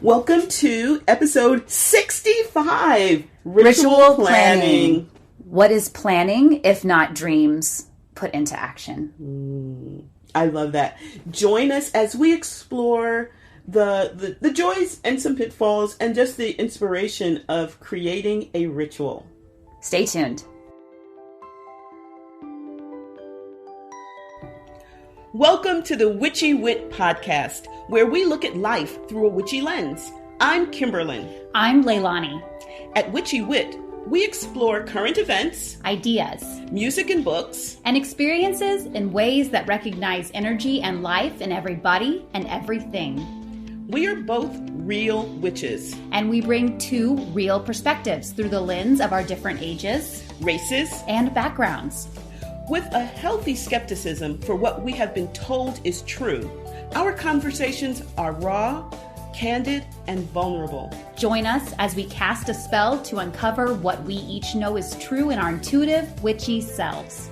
Welcome to episode 65, Ritual Planning. What is planning if not dreams put into action? I love that. Join us as we explore the joys and some pitfalls and just the inspiration of creating a ritual. Stay tuned. Welcome to the Witchy Wit podcast, where we look at life through a witchy lens. I'm Kimberlyn. I'm Leilani. At Witchy Wit, we explore current events, Ideas, music and books, and experiences in ways that recognize energy and life in everybody and everything. We are both real witches. And we bring two real perspectives through the lens of our different ages, Races, and backgrounds. with a healthy skepticism for what we have been told is true. Our conversations are raw, candid, and vulnerable. Join us as we cast a spell to uncover what we each know is true in our intuitive, witchy selves.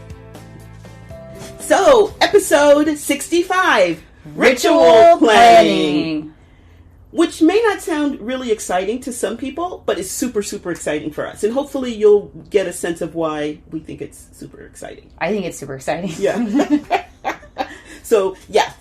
So, episode 65, Ritual Planning. Which may not sound really exciting to some people, but is super, super exciting for us. And hopefully you'll get a sense of why we think it's super exciting. I think it's super exciting. Yeah. So, yeah.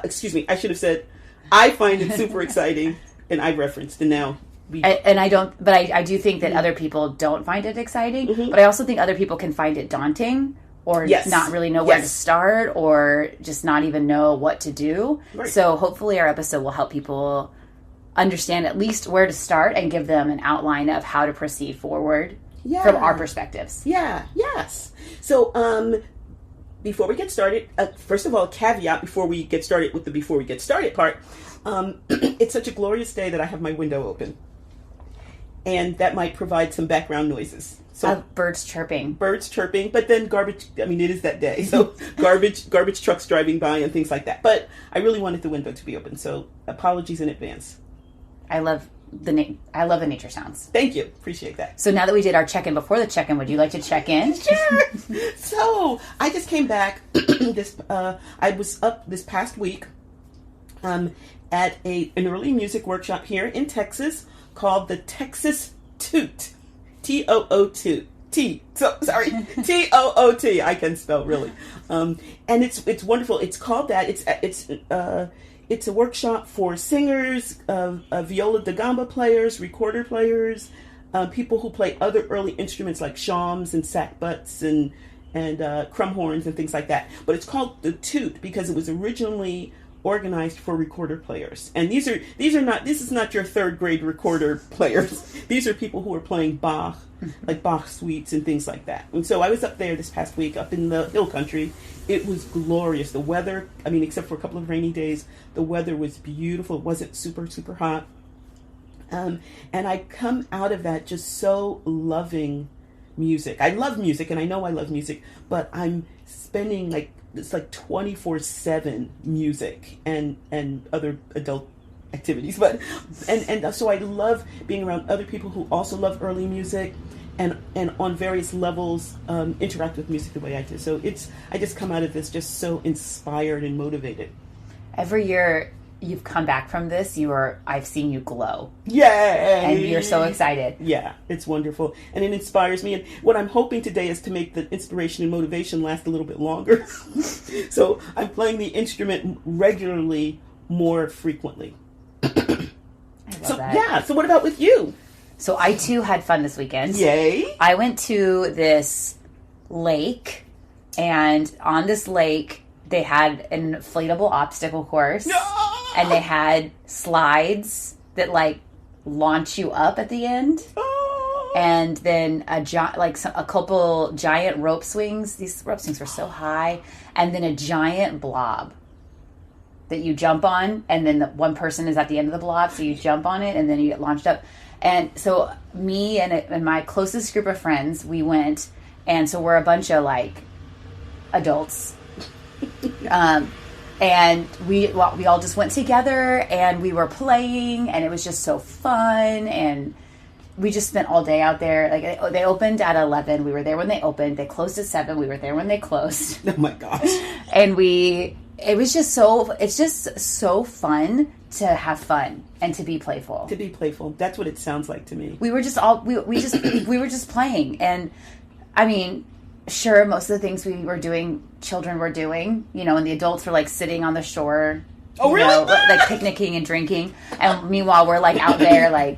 Excuse me. I should have said, I find it super exciting. And I referenced, and now we... I do think that other people don't find it exciting. Mm-hmm. But I also think other people can find it daunting. Or not really know where to start. Or just not even know what to do. Right. So hopefully our episode will help people understand at least where to start and give them an outline of how to proceed forward from our perspectives. Yeah, yes. So, before we get started, first of all, a caveat before we get started with the before we get started part. It's such a glorious day that I have my window open. And that might provide some background noises. So birds chirping. Birds chirping, but then garbage, it is that day. So garbage trucks driving by and things like that. But I really wanted the window to be open, so apologies in advance. I love the nature sounds. Thank you. Appreciate that. So now that we did our check-in before the check-in, would you like to check in? Sure. So I just came back. I was up this past week at an early music workshop here in Texas called the Texas Toot. T-O-O-T. T-O-O-T. I can spell really. And it's wonderful. It's called that. It's a workshop for singers, viola da gamba players, recorder players, people who play other early instruments like shawms and sackbuts and crumb horns and things like that. But it's called the Toot because it was originally organized for recorder players. And this is not your third grade recorder players. These are people who are playing Bach, like Bach suites and things like that. And so I was up there this past week, up in the hill country. It was glorious. The weather, except for a couple of rainy days, the weather was beautiful. It wasn't super, super hot. And I come out of that just so loving music. I love music, and I know I love music, but I'm spending it's like 24/7 music and other adult activities. But and so I love being around other people who also love early music and on various levels interact with music the way I do. So I just come out of this just so inspired and motivated. Every year you've come back from this, I've seen you glow. Yay! And you're so excited. Yeah, it's wonderful. And it inspires me. And what I'm hoping today is to make the inspiration and motivation last a little bit longer. So I'm playing the instrument regularly, more frequently. I love that. Yeah, so what about with you? So I too had fun this weekend. Yay! I went to this lake, and on this lake they had an inflatable obstacle course. No! And they had slides that launch you up at the end. Oh. And then a couple giant rope swings. These rope swings were so high. And then a giant blob that you jump on. And then one person is at the end of the blob. So you jump on it and then you get launched up. And so me and my closest group of friends, we went. And so we're a bunch of adults. And we all just went together and we were playing and it was just so fun and we just spent all day out there. They opened at 11. We were there when they opened. They closed at 7. We were there when they closed. Oh my gosh. And it's just so fun to have fun and to be playful. To be playful. That's what it sounds like to me. We were just all we were just playing, and I mean, sure, most of the things we were doing, children were doing, and the adults were like sitting on the shore. Oh, really? Like picnicking and drinking, and meanwhile we're like out there, like,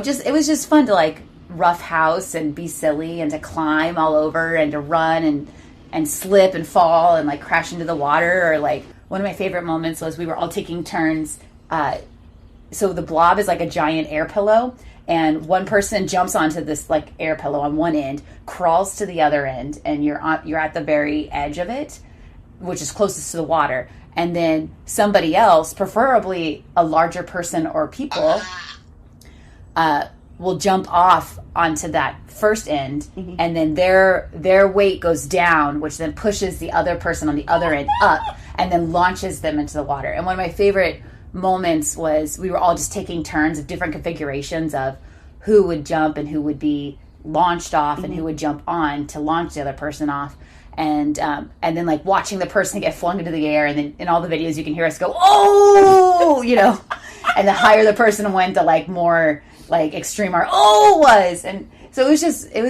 just it was just fun to like rough house and be silly and to climb all over and to run and slip and fall and like crash into the water. Or like one of my favorite moments was we were all taking turns. So the blob is like a giant air pillow, and one person jumps onto this like air pillow on one end, crawls to the other end, and you're at the very edge of it, which is closest to the water. And then somebody else, preferably a larger person or people, will jump off onto that first end, and then their weight goes down, which then pushes the other person on the other end up, and then launches them into the water. And one of my favorite moments was we were all just taking turns of different configurations of who would jump and who would be launched off and who would jump on to launch the other person off. And then like watching the person get flung into the air, and then in all the videos you can hear us go, oh, and the higher the person went, the like more like extreme our oh was. And so it was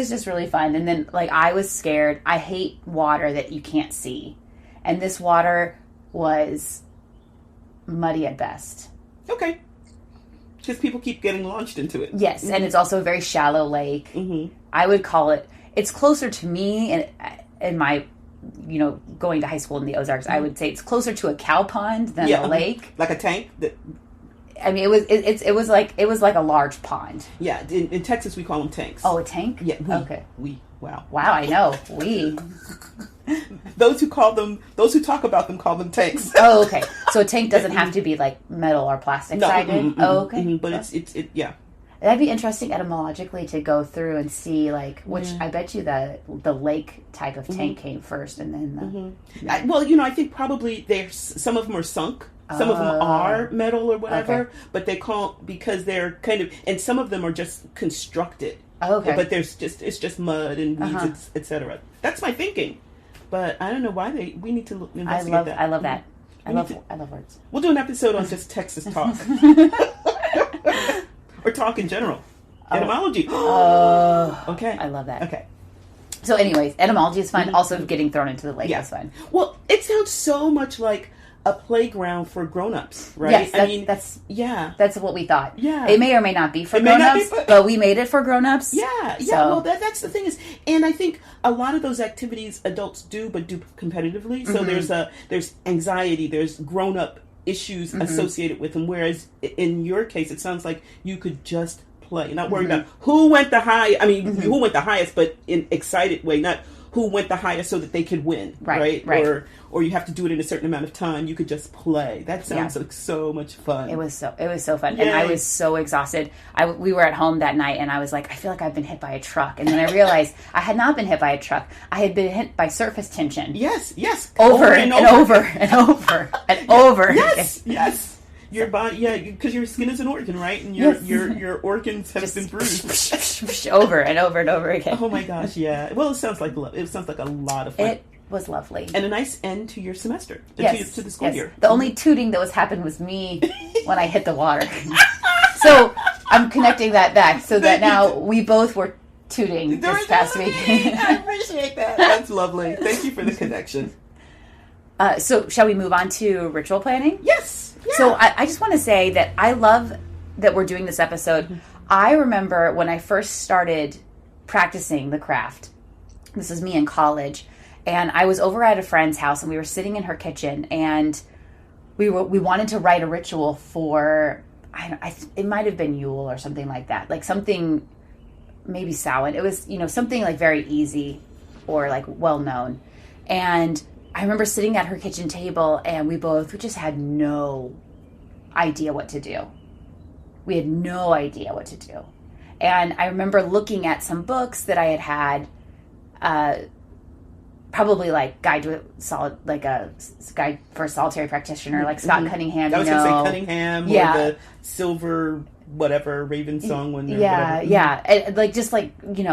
just really fun. And then like I was scared. I hate water that you can't see, and this water was muddy at best. Okay. Because people keep getting launched into it. Yes, and it's also a very shallow lake. I would call it's closer to me, and in my, going to high school in the Ozarks, I would say it's closer to a cow pond than a lake. Like a tank? I mean, it was like a large pond. Yeah, in Texas we call them tanks. Oh, a tank? Yeah. Okay. Wow. Wow, I know. We. Those who talk about them call them tanks. Oh, okay. So a tank doesn't have to be like metal or plastic sided? Oh, okay. But it's yeah. That'd be interesting etymologically to go through and see like which. I bet you the lake type of tank came first, and then I think probably some of them are sunk. Some of them are metal or whatever, but they call because they're kind of, and some of them are just constructed. Oh, okay. But it's just mud and weeds, etc. That's my thinking. But I don't know why we need to investigate that. I love that. I love words. We'll do an episode on just Texas talk. Or talk in general. Etymology. Okay. I love that. Okay. So anyways, etymology is fun. Also getting thrown into the lake is fun. Well, it sounds so much like a playground for grown-ups, right? Yes, that's what we thought. Yeah. It may or may not be for grown-ups, but we made it for grown-ups. Yeah. So. Well, that's the thing is, and I think a lot of those activities adults do, but do competitively. So there's anxiety, there's grown-up issues associated with them. Whereas in your case, it sounds like you could just play, not worry about who went the high. I mean, who went the highest, but in excited way, not who went the highest so that they could win, right? Or you have to do it in a certain amount of time. You could just play. That sounds like so much fun. It was so fun. Yay. And I was so exhausted. We were at home that night, and I was like, I feel like I've been hit by a truck. And then I realized I had not been hit by a truck. I had been hit by surface tension. Yes. Over and over and over and over. Yes. Your body, because your skin is an organ, right? And your organs have been bruised over and over and over again. Oh my gosh, yeah. Well, it sounds like a lot of fun. It was lovely, and a nice end to your semester. To the school year. The only tooting that happened was me when I hit the water. So I'm connecting that back so that now we both were tooting this past week. I appreciate that. That's lovely. Thank you for the connection. So shall we move on to ritual planning? Yes. Yeah. So I just want to say that I love that we're doing this episode. I remember when I first started practicing the craft. This is me in college, and I was over at a friend's house, and we were sitting in her kitchen, and we wanted to write a ritual for it might have been Yule or something like that, like something maybe Samhain. It was something like very easy or like well known, and I remember sitting at her kitchen table, and we just had no idea what to do. We had no idea what to do. And I remember looking at some books that I had probably like Guide for a Solitary Practitioner, like Scott Cunningham. I was going to say Cunningham, or the Silver whatever Raven Song one. And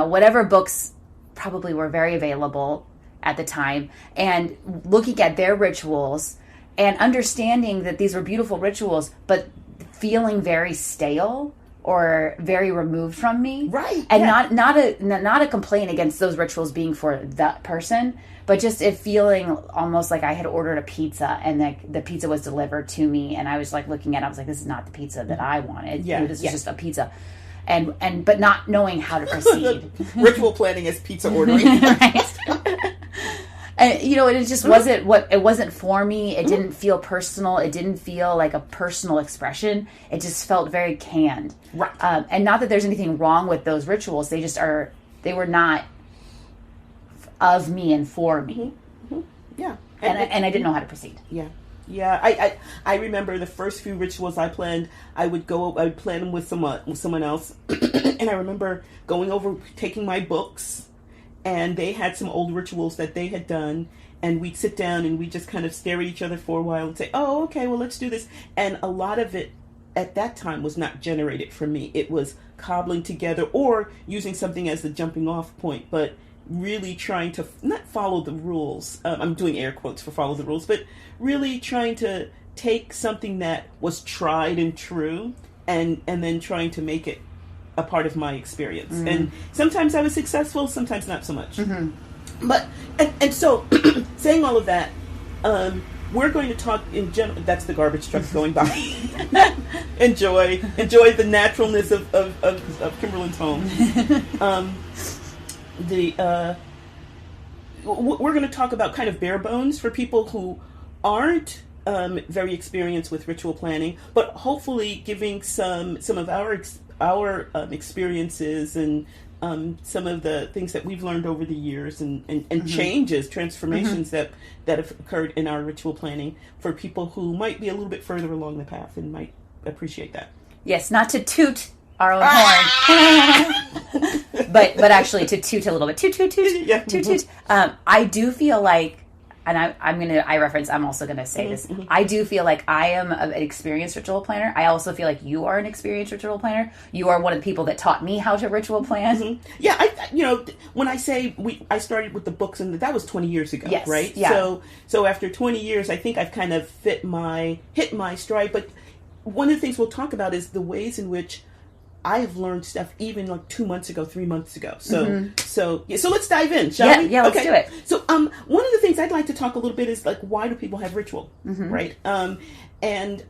whatever books probably were very available at the time, and looking at their rituals and understanding that these were beautiful rituals, but feeling very stale or very removed from me. Right. And not a complaint against those rituals being for that person, but just it feeling almost like I had ordered a pizza and the pizza was delivered to me, and I was like looking at it, I was like, this is not the pizza that I wanted. Yeah. This is just a pizza. And but not knowing how to proceed. Ritual planning is pizza ordering. Right. And it just wasn't for me. It didn't feel personal. It didn't feel like a personal expression. It just felt very canned. Right. And not that there's anything wrong with those rituals. They were not of me and for me. Mm-hmm. Yeah. And I didn't know how to proceed. Yeah. Yeah, I remember the first few rituals I planned. I would plan them with someone else, and I remember going over, taking my books, and they had some old rituals that they had done, and we'd sit down and we'd just kind of stare at each other for a while and say, "Oh, okay, well, let's do this." And a lot of it at that time was not generated from me. It was cobbling together or using something as the jumping off point, but really trying to not follow the rules. I'm doing air quotes for follow the rules, but really trying to take something that was tried and true and then trying to make it a part of my experience. Mm-hmm. And sometimes I was successful, sometimes not so much. Mm-hmm. But, and so, saying all of that, we're going to talk in general. That's the garbage truck going by. Enjoy the naturalness of Kimberlyn's home. We're going to talk about kind of bare bones for people who aren't very experienced with ritual planning, but hopefully giving some of our experiences and some of the things that we've learned over the years and mm-hmm. changes, transformations mm-hmm. that have occurred in our ritual planning for people who might be a little bit further along the path and might appreciate that. Yes, not to toot our own horn, but actually to toot a little bit. Toot, toot, toot, yeah. toot, toot. I do feel like, and I'm also gonna say this. Mm-hmm. I do feel like I am an experienced ritual planner. I also feel like you are an experienced ritual planner. You are one of the people that taught me how to ritual plan. Mm-hmm. Yeah, when I say I started with the books, and that was 20 years ago, yes, right? Yeah. So after 20 years, I think I've kind of hit my stride. But one of the things we'll talk about is the ways in which I have learned stuff even like 2 months ago, 3 months ago. So, mm-hmm. so let's dive in, shall we? Yeah, let's do it. So, one of the things I'd like to talk a little bit is like, why do people have ritual, mm-hmm. right? And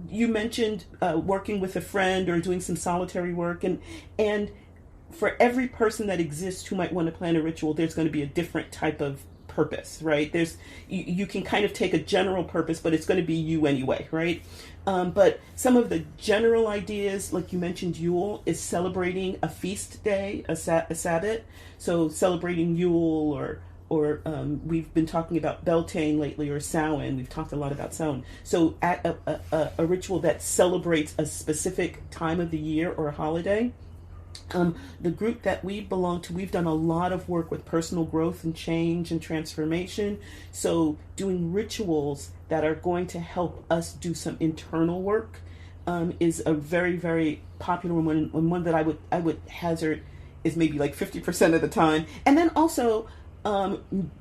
you mentioned working with a friend or doing some solitary work, and for every person that exists who might want to plan a ritual, there's going to be a different type of purpose, right? You can kind of take a general purpose, but it's going to be you anyway, right? But some of the general ideas, like you mentioned, Yule is celebrating a feast day, a Sabbath. So celebrating Yule, or we've been talking about Beltane lately, or Samhain. We've talked a lot about Samhain. So at a ritual that celebrates a specific time of the year or a holiday. The group that we belong to, we've done a lot of work with personal growth and change and transformation. So doing rituals that are going to help us do some internal work is a very, very popular one, and one that I would hazard is maybe like 50% of the time. And then also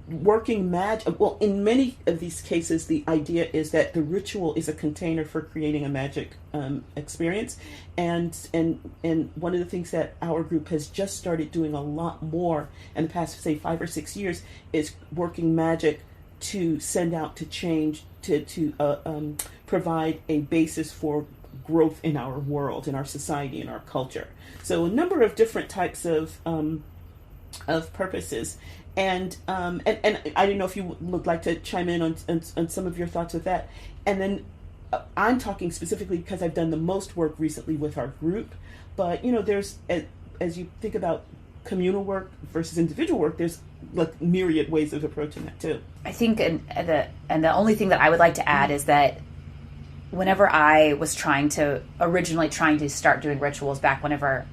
working magic. Well, in many of these cases, the idea is that the ritual is a container for creating a magic experience. And one of the things that our group has just started doing a lot more in the past, say, 5 or 6 years, is working magic to send out, to change, to provide a basis for growth in our world, in our society, in our culture. So a number of different types of purposes. And I don't know if you would like to chime in on some of your thoughts with that. And then I'm talking specifically because I've done the most work recently with our group. But, there's, as you think about communal work versus individual work, there's like myriad ways of approaching that too. I think, and the only thing that I would like to add is that whenever I was originally trying to start doing rituals back whenever,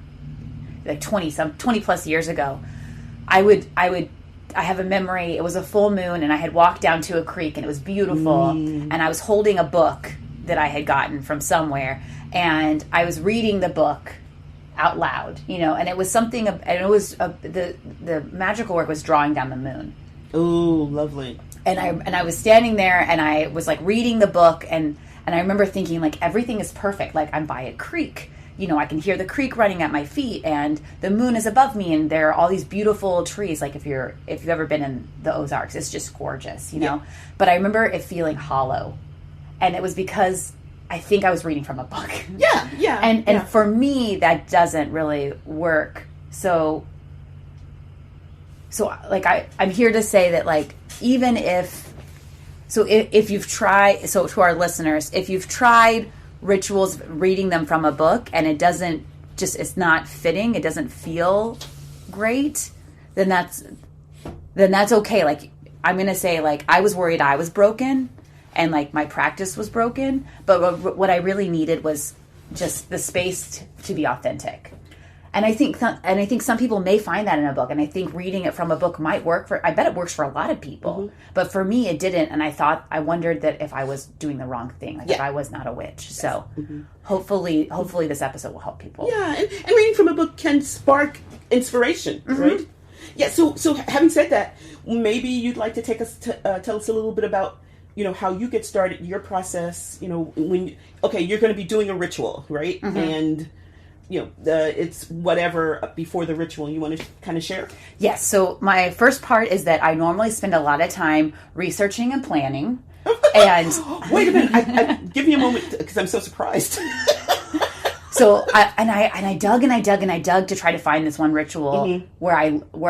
like 20 plus years ago, I have a memory, it was a full moon and I had walked down to a creek and it was beautiful and I was holding a book that I had gotten from somewhere and I was reading the book out loud, and it was something, and it was, the magical work was drawing down the moon. Oh, lovely. And I was standing there and I was like reading the book and I remember thinking like everything is perfect. Like I'm by a creek. You know, I can hear the creek running at my feet and the moon is above me and there are all these beautiful trees. Like if you've ever been in the Ozarks, it's just gorgeous, you know? Yeah. But I remember it feeling hollow. And it was because I think I was reading from a book. Yeah. And for me, that doesn't really work. So like I'm here to say that like even if you've tried, so to our listeners, if you've tried rituals reading them from a book and it doesn't just, it's not fitting, it doesn't feel great, then that's okay. Like I'm gonna say like I was worried I was broken and like my practice was broken, but what I really needed was just the space to be authentic. And I think some people may find that in a book, and I think reading it from a book might work I bet it works for a lot of people, mm-hmm. but for me it didn't, and I wondered that if I was doing the wrong thing, like if I was not a witch. Yes. So mm-hmm. hopefully this episode will help people. Yeah, and reading from a book can spark inspiration, mm-hmm. right? Yeah. So having said that, maybe you'd like to tell us a little bit about, you know, how you get started, your process. You know, you're going to be doing a ritual, right? Mm-hmm. And you know, it's whatever before the ritual. You want to kind of share? Yes. So my first part is that I normally spend a lot of time researching and planning. And wait a minute, I give me a moment because I'm so surprised. So I dug to try to find this one ritual mm-hmm. where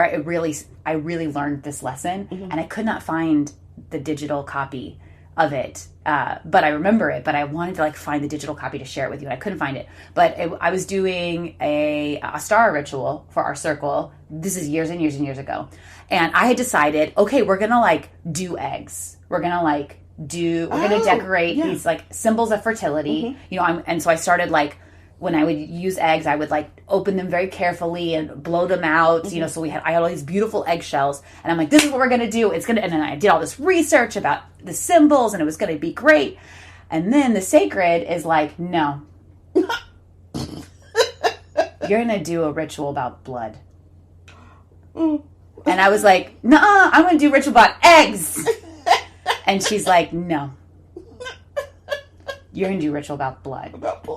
I really learned this lesson, mm-hmm. and I could not find the digital copy of it, but I remember it, but I wanted to like find the digital copy to share it with you, and I couldn't find it. But I was doing a star ritual for our circle. This is years and years and years ago, and I had decided, okay, we're gonna like do eggs. We're gonna decorate these like symbols of fertility. Mm-hmm. You know, and so I started like, when I would use eggs, I would like open them very carefully and blow them out, mm-hmm. you know, so I had all these beautiful eggshells, and I'm like, this is what we're going to do. And then I did all this research about the symbols, and it was going to be great. And then the sacred is like, no, you're going to do a ritual about blood. Mm. And I was like, no, I'm going to do a ritual about eggs. And she's like, no. You're going to do a ritual about blood.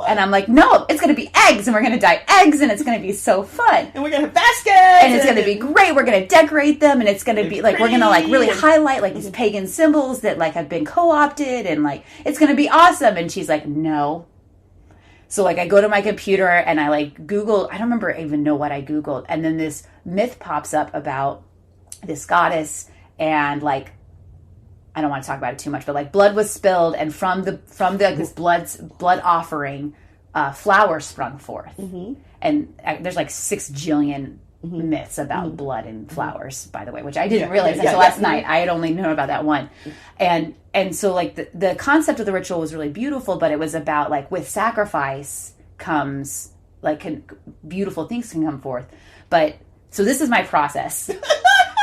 And I'm like, no, it's going to be eggs, and we're going to dye eggs, and it's going to be so fun. And we're going to have baskets. And it's going to be great. We're going to decorate them, and it's going to be like, we're going to like really highlight like these pagan symbols that like have been co-opted, and like, it's going to be awesome. And she's like, no. So like I go to my computer and I like Google, I don't remember even know what I Googled. And then this myth pops up about this goddess, and like, I don't want to talk about it too much, but like blood was spilled, and from this blood offering, flowers sprung forth. Mm-hmm. And there's like 6 jillion mm-hmm. myths about mm-hmm. blood and flowers, by the way, which I didn't realize until last night. I had only known about that one. And so like the concept of the ritual was really beautiful, but it was about like with sacrifice comes like beautiful things can come forth. But so this is my process.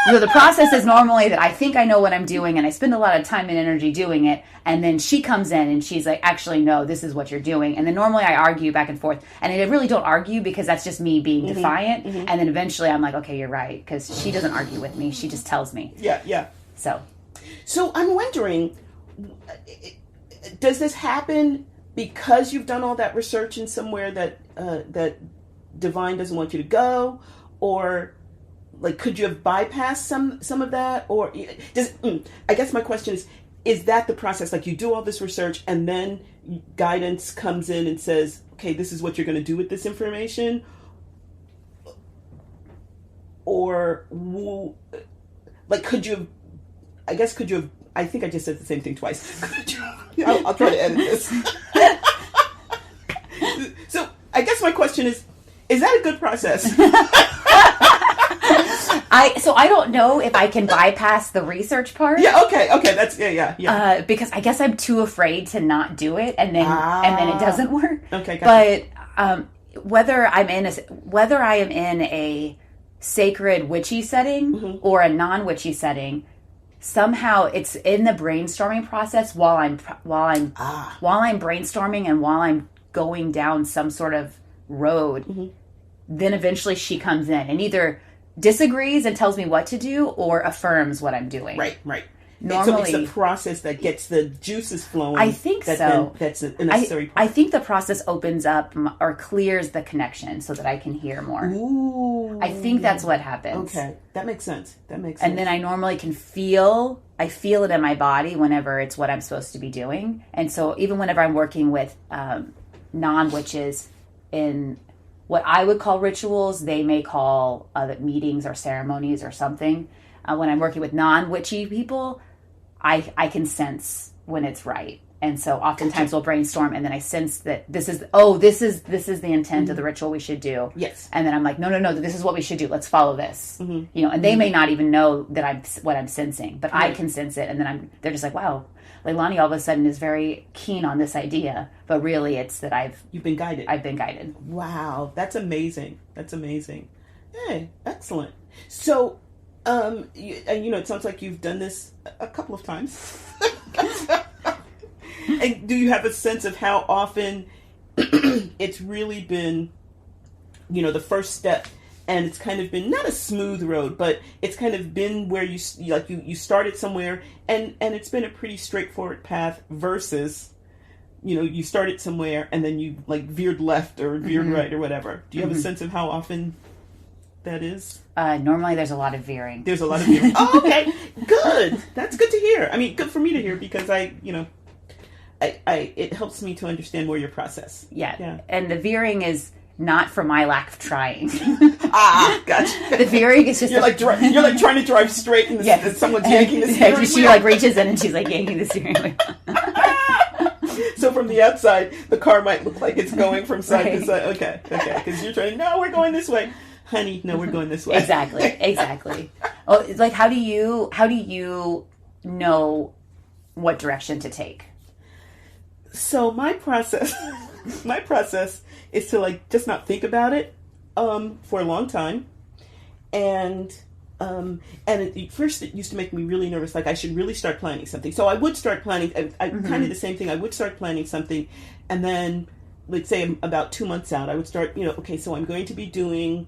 So the process is normally that I think I know what I'm doing, and I spend a lot of time and energy doing it, and then she comes in and she's like, actually, no, this is what you're doing. And then normally I argue back and forth, and I really don't argue because that's just me being mm-hmm. defiant. Mm-hmm. And then eventually I'm like, okay, you're right, because she doesn't argue with me. She just tells me. Yeah. So I'm wondering, does this happen because you've done all that research in somewhere that divine doesn't want you to go, or like, could you have bypassed some of that? Or I guess my question is that the process? Like, you do all this research and then guidance comes in and says, okay, this is what you're going to do with this information? Or, like, could you have, I think I just said the same thing twice. I'll try to edit this. So, I guess my question is that a good process? I don't know if I can bypass the research part. Yeah, okay, that's yeah. Because I guess I'm too afraid to not do it, and then it doesn't work. Okay, gotcha. But whether I am in a sacred witchy setting mm-hmm. or a non-witchy setting, somehow it's in the brainstorming process while I'm brainstorming and while I'm going down some sort of road. Mm-hmm. Then eventually she comes in and either disagrees and tells me what to do or affirms what I'm doing. Right. normally it's the process that gets the juices flowing. I think so. That's a necessary part. I think the process opens up or clears the connection so that I can hear more. Ooh. I think that's what happens. Okay, that makes sense. And then I normally can feel it in my body whenever it's what I'm supposed to be doing. And so even whenever I'm working with non-witches in what I would call rituals, they may call meetings or ceremonies or something. When I'm working with non-witchy people, I can sense when it's right. And so oftentimes we'll brainstorm, and then I sense that this is the intent of the ritual we should do. Yes. And then I'm like, no, this is what we should do. Let's follow this. Mm-hmm. And they may not even know that what I'm sensing, but I can sense it. And then they're just like, wow, Leilani all of a sudden is very keen on this idea, but really it's that you've been guided. I've been guided. Wow, that's amazing. Hey, excellent. So, it sounds like you've done this a couple of times. And do you have a sense of how often it's really been, the first step, and it's kind of been not a smooth road, but it's kind of been where you started somewhere, and it's been a pretty straightforward path versus, you started somewhere and then you veered left or veered right or whatever. Do you have a sense of how often that is? Normally there's a lot of veering. There's a lot of veering. Oh, okay. Good. That's good to hear. I mean, good for me to hear because it helps me to understand more your process. Yeah. And the veering is not for my lack of trying. Gotcha. The veering is just you're like trying to drive straight and someone's yanking the steering wheel. She reaches in and she's yanking the steering wheel. So from the outside, the car might look like it's going from side to side. Okay. Because you're trying, no, we're going this way. Honey, no, we're going this way. Exactly. Oh, how do you know what direction to take? So my process is to just not think about it for a long time, and first it used to make me really nervous. I should really start planning something. So I would start planning. Kind of the same thing. I would start planning something, and then let's say about 2 months out, I would start. Okay, so I'm going to be doing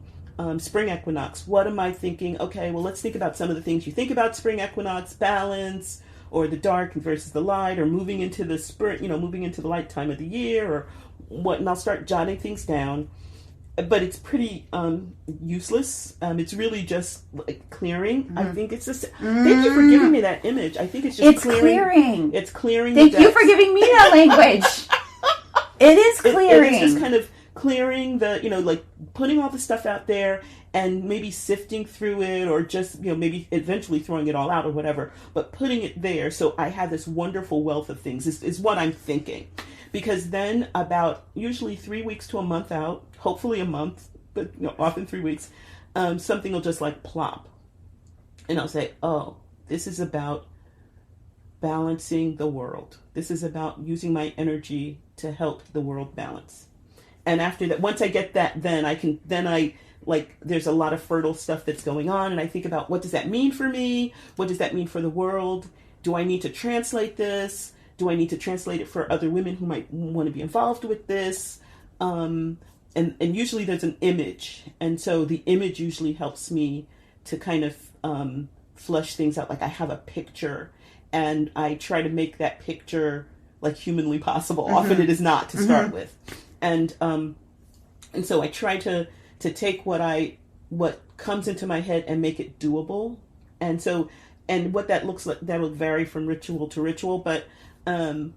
spring equinox. What am I thinking? Okay, well, let's think about some of the things you think about spring equinox: balance, or the dark versus the light, or moving into the spring, moving into the light time of the year, or what. And I'll start jotting things down, but it's pretty useless. It's really just clearing. I think it's just. Thank you for giving me that image. I think it's just clearing. It's clearing. Thank you for giving me that language. It is clearing. It's just kind of clearing the, putting all the stuff out there and maybe sifting through it, or just, maybe eventually throwing it all out or whatever, but putting it there so I have this wonderful wealth of things is what I'm thinking. Because then about usually 3 weeks to a month out, hopefully a month, but often 3 weeks, something will just plop. And I'll say, oh, this is about balancing the world. This is about using my energy to help the world balance. And after that, once I get that, there's a lot of fertile stuff that's going on, and I think about, what does that mean for me? What does that mean for the world? Do I need to translate this? Do I need to translate it for other women who might want to be involved with this? And usually there's an image, and so the image usually helps me to kind of flush things out. I have a picture, and I try to make that picture humanly possible. Often it is not to start with. And so I try to take what comes into my head and make it doable. And what that looks like, that will vary from ritual to ritual, but I'm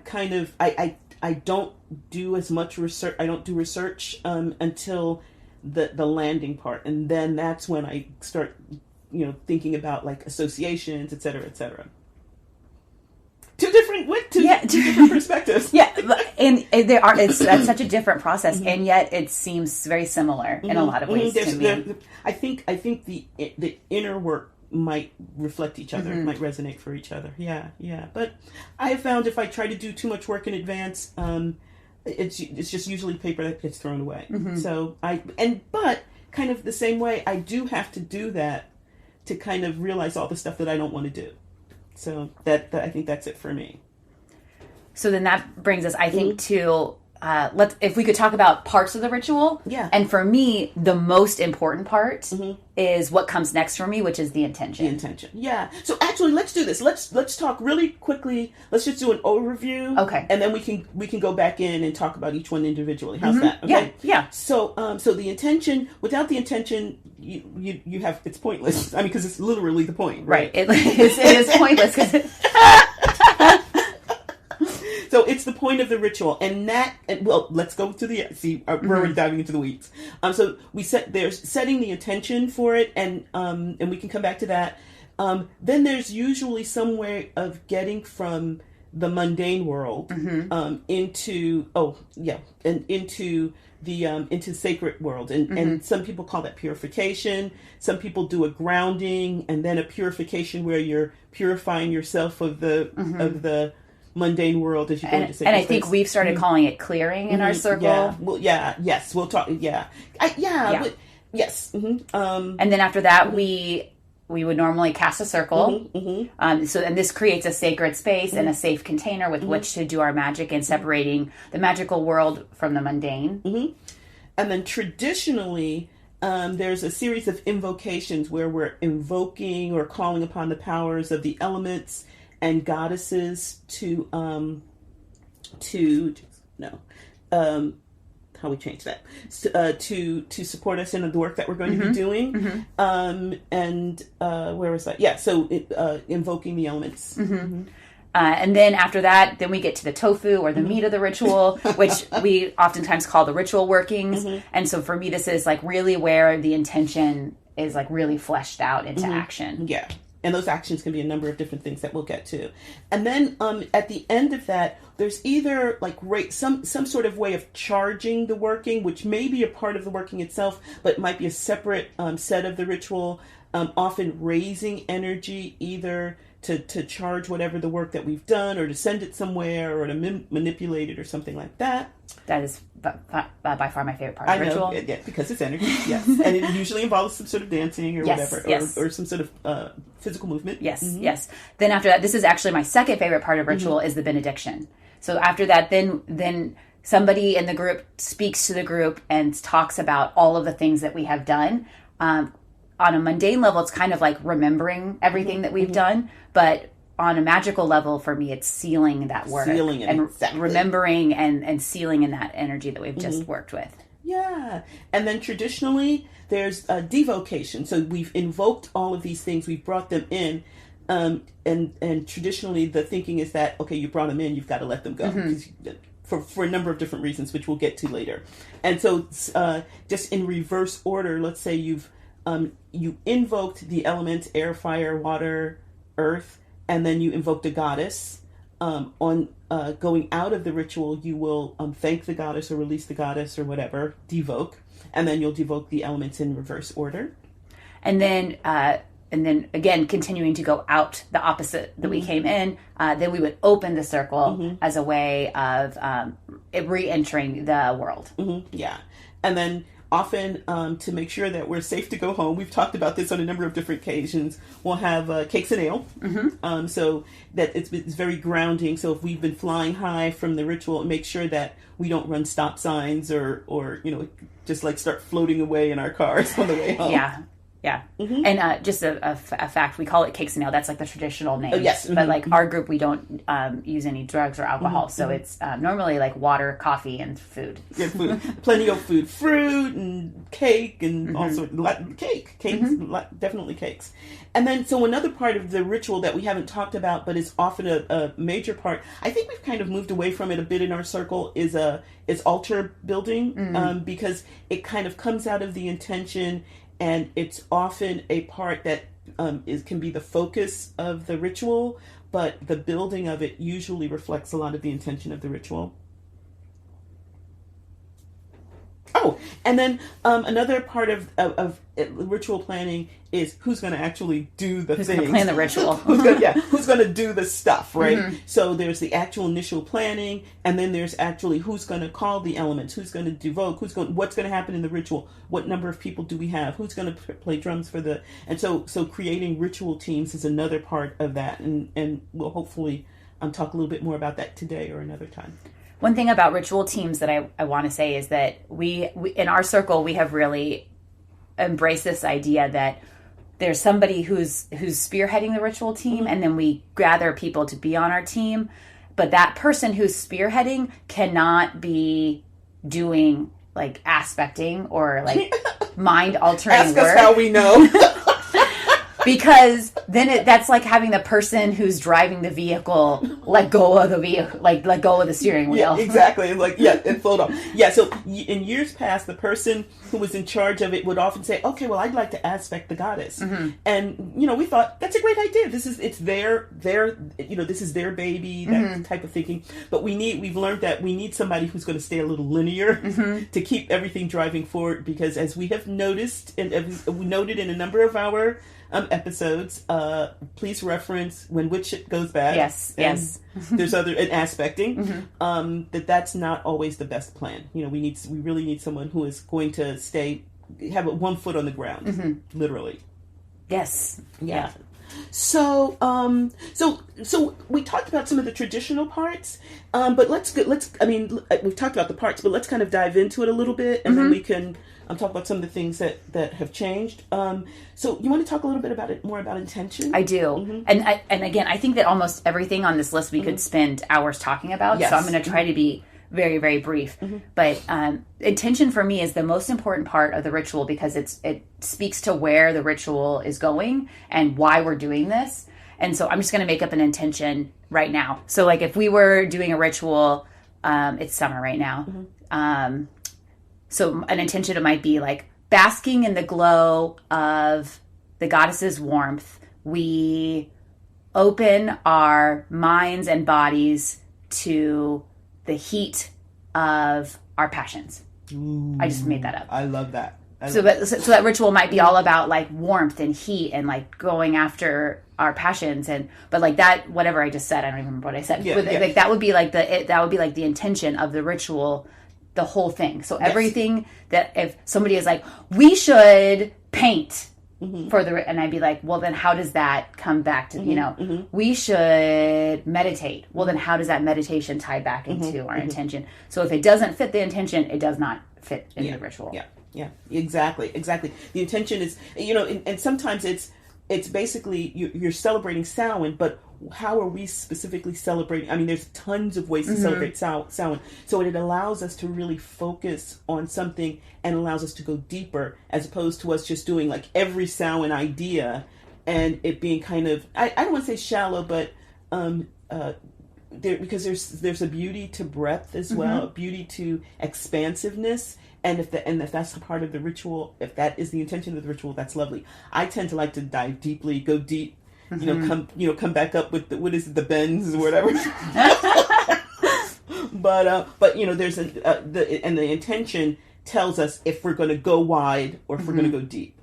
kind of, I don't do as much research. I don't do research until the landing part. And then that's when I start, thinking about associations, et cetera, et cetera. Two different perspectives. Yeah, and that's such a different process, and yet it seems very similar in a lot of ways to me. I think the inner work might reflect each other, might resonate for each other. Yeah. But I have found if I try to do too much work in advance, it's just usually paper that gets thrown away. So but kind of the same way, I do have to do that to kind of realize all the stuff that I don't want to do. So that I think that's it for me. So then that brings us, I think, to if we could talk about parts of the ritual. Yeah. And for me, the most important part is what comes next for me, which is the intention. The intention. Yeah. So actually, let's do this. Let's talk really quickly. Let's just do an overview. Okay. And then we can go back in and talk about each one individually. How's that? Okay. Yeah. So so the intention, without the intention, you have, it's pointless. I mean, because it's literally the point, right? It is pointless because So it's the point of the ritual, and well, let's go to the we're already diving into the weeds. So there's setting the intention for it, and we can come back to that. Then there's usually some way of getting from the mundane world into the sacred world, and some people call that purification. Some people do a grounding, and then a purification where you're purifying yourself of the mundane world as you go into sacred and I space. think we've started calling it clearing in our circle. Yeah. Well, yes, we'll talk. Yeah, yes. And then after that, we would normally cast a circle. And this creates a sacred space and a safe container with which to do our magic and separating the magical world from the mundane. And then traditionally, there's a series of invocations where we're invoking or calling upon the powers of the elements and goddesses how we change that to support us in the work that we're going to be doing. Where was that? Yeah, so invoking the elements. And then after that, then we get to the tofu or the meat of the ritual, which we oftentimes call the ritual workings. And so for me, this is like really where the intention is like really fleshed out into action. Yeah. And those actions can be a number of different things that we'll get to. And then at the end of that, there's either like some sort of way of charging the working, which may be a part of the working itself, but might be a separate set of the ritual, often raising energy either to charge whatever the work that we've done, or to send it somewhere, or to manipulate it, or something like that. That is by far my favorite part of the ritual. Yeah, because it's energy, yes. And it usually involves some sort of dancing or whatever, or some sort of physical movement. Yes, yes. Then after that, this is actually my second favorite part of ritual is the benediction. So after that, then somebody in the group speaks to the group and talks about all of the things that we have done. On a mundane level, it's kind of like remembering everything that we've done, but on a magical level, for me, it's sealing that work and remembering and sealing in that energy that we've just worked with. Yeah. And then traditionally, there's devocation. So we've invoked all of these things, we've brought them in, and traditionally the thinking is that, okay, you brought them in, you've got to let them go. For a number of different reasons, which we'll get to later. And so just in reverse order, let's say you invoked the elements air, fire, water, earth, and then you invoked a goddess. On going out of the ritual, you will thank the goddess or release the goddess or whatever, devoke, and then you'll devoke the elements in reverse order. And then again, continuing to go out the opposite that we came in, then we would open the circle as a way of re-entering the world. Yeah. And then often, to make sure that we're safe to go home, we've talked about this on a number of different occasions, we'll have cakes and ale. So that it's very grounding. So if we've been flying high from the ritual, make sure that we don't run stop signs or just like start floating away in our cars on the way home. Yeah. And just a fact, we call it cakes and ale. That's like the traditional name. Oh, yes. But like our group, we don't use any drugs or alcohol. So it's normally like water, coffee, and food. Good food. Plenty of food. Fruit and cake and also cakes, definitely cakes. And then, so another part of the ritual that we haven't talked about, but is often a major part, I think we've kind of moved away from it a bit in our circle, is altar building, because it kind of comes out of the intention. And it's often a part that can be the focus of the ritual, but the building of it usually reflects a lot of the intention of the ritual. Oh, and then another part of ritual planning is who's going to actually do the things. Who's going to plan the ritual. who's going to do the stuff, right? So there's the actual initial planning, and then there's actually who's going to call the elements, who's going to devoke, what's going to happen in the ritual, what number of people do we have, who's going to play drums for the, and so creating ritual teams is another part of that, and we'll hopefully talk a little bit more about that today or another time. One thing about ritual teams that I want to say is that we in our circle, we have really embraced this idea that there's somebody who's spearheading the ritual team, and then we gather people to be on our team. But that person who's spearheading cannot be doing like aspecting or like mind altering Ask work. us how we know. Because then that's like having the person who's driving the vehicle let go of the vehicle, like let go of the steering wheel. Yeah, exactly. Like, it flowed off. Yeah, so in years past, the person who was in charge of it would often say, okay, well, I'd like to aspect the goddess. And, we thought, that's a great idea. This is their this is their baby, that type of thinking. But we've learned that we need somebody who's going to stay a little linear to keep everything driving forward, because as we have noticed, and as we noted in a number of our episodes, please reference when witch shit goes bad. Yes. There's and aspecting. That's not always the best plan. We really need someone who is going to have one foot on the ground, literally. Yes. Yeah. So we talked about some of the traditional parts, but we've talked about the parts, but let's kind of dive into it a little bit, and then we can talk about some of the things that have changed. So you want to talk a little bit more about intention? I do. And again, I think that almost everything on this list we could spend hours talking about. Yes. So I'm going to try to be very, very brief. But intention for me is the most important part of the ritual, because it speaks to where the ritual is going and why we're doing this. And so I'm just going to make up an intention right now. So like if we were doing a ritual, it's summer right now. So an intention, it might be like basking in the glow of the goddess's warmth. We open our minds and bodies to the heat of our passions. Ooh, I just made that up. I love that. So that ritual might be all about like warmth and heat and like going after our passions, but like that, whatever I just said, I don't even remember what I said. Like that would be like the intention of the ritual, the whole thing. So everything that if somebody is like, we should paint and I'd be like, well, then how does that come back to, we should meditate. Well, then how does that meditation tie back into our intention? So if it doesn't fit the intention, it does not fit in the ritual. Yeah, exactly. The intention is, and sometimes it's basically you're celebrating Samhain, but how are we specifically celebrating? I mean, there's tons of ways to celebrate Samhain. So it allows us to really focus on something and allows us to go deeper, as opposed to us just doing like every Samhain idea and it being kind of, I don't want to say shallow, but because there's a beauty to breadth as well, a beauty to expansiveness. And if that's a part of the ritual, if that is the intention of the ritual, that's lovely. I tend to like to dive deeply, go deep, come back up with the bends or whatever. but there's the intention tells us if we're going to go wide or if we're going to go deep,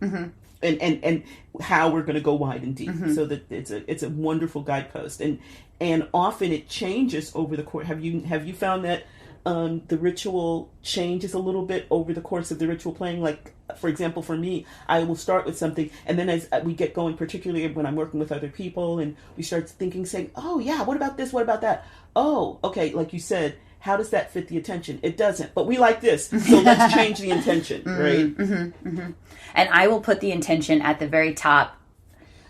and how we're going to go wide and deep. So that it's a wonderful guidepost, and often it changes over the course. Have you found that? The ritual changes a little bit over the course of the ritual playing. Like, for example, for me, I will start with something, and then as we get going, particularly when I'm working with other people, and we start thinking, saying, oh yeah, what about this? What about that? Oh, okay, like you said, how does that fit the intention? It doesn't, but we like this, so let's change the intention, right? And I will put the intention at the very top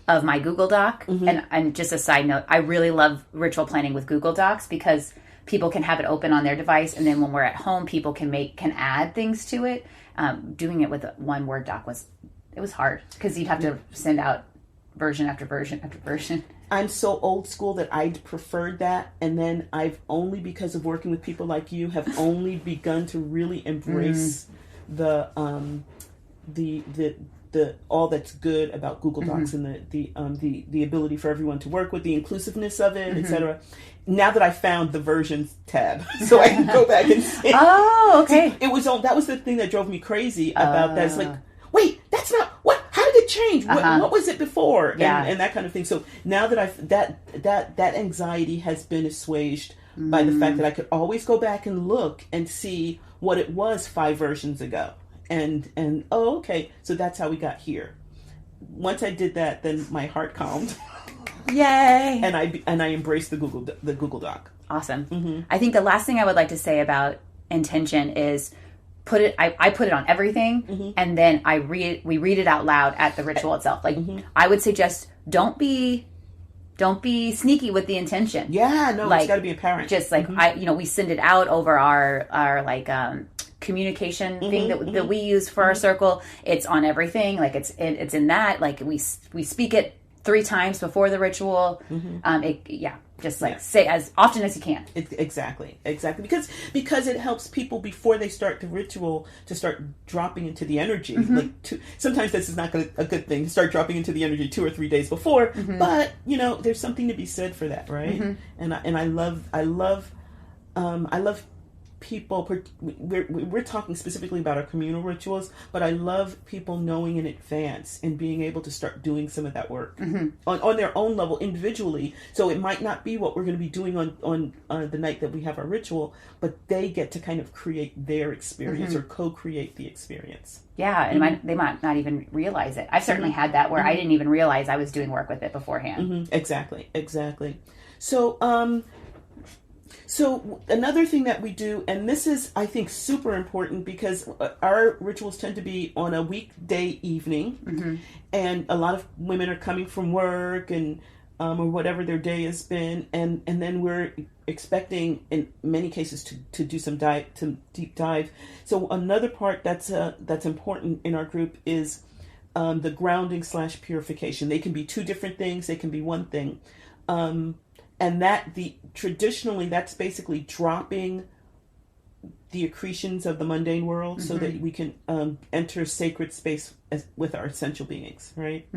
of my Google Doc. And just a side note, I really love ritual planning with Google Docs, because people can have it open on their device, and then when we're at home, people can add things to it. Doing it with one Word doc was hard, because you'd have to send out version after version after version. I'm so old school that I'd preferred that, and then I've only, because of working with people like you, have only begun to really embrace the all that's good about Google Docs, and the ability for everyone to work with, the inclusiveness of it, etc. Now that I found the versions tab, so I can go back and see. Oh, okay. See, that was the thing that drove me crazy about that. It's like, wait, that's not what. How did it change? What was it before? And that kind of thing. So now that that anxiety has been assuaged by the fact that I could always go back and look and see what it was 5 versions ago. And okay, so that's how we got here. Once I did that, then my heart calmed. Yay! And I embraced the Google Doc. Awesome. I think the last thing I would like to say about intention is I put it on everything, and then we read it out loud at the ritual itself. Like I would suggest, don't be sneaky with the intention. Yeah, no, it's got to be apparent. Just like we send it out over our like communication thing that we use for our circle. It's on everything. Like it's in that. Like we speak it 3 times before the ritual. Just like say as often as you can. Exactly. Because it helps people before they start the ritual to start dropping into the energy. Like sometimes this is not a good thing to start dropping into the energy 2 or 3 days before. But there's something to be said for that, right? And I love people. We're talking specifically about our communal rituals, but I love people knowing in advance and being able to start doing some of that work on their own level individually. So it might not be what we're going to be doing on the night that we have our ritual, but they get to kind of create their experience or co-create the experience. Yeah, and they might not even realize it. I've certainly had that where I didn't even realize I was doing work with it beforehand. Exactly. So another thing that we do, and this is, I think, super important because our rituals tend to be on a weekday evening, and a lot of women are coming from work and or whatever their day has been, and then we're expecting, in many cases, to do some deep dive. So another part that's important in our group is the grounding / purification. They can be 2 different things. They can be one thing. And traditionally, that's basically dropping the accretions of the mundane world so that we can enter sacred space with our essential beings, right?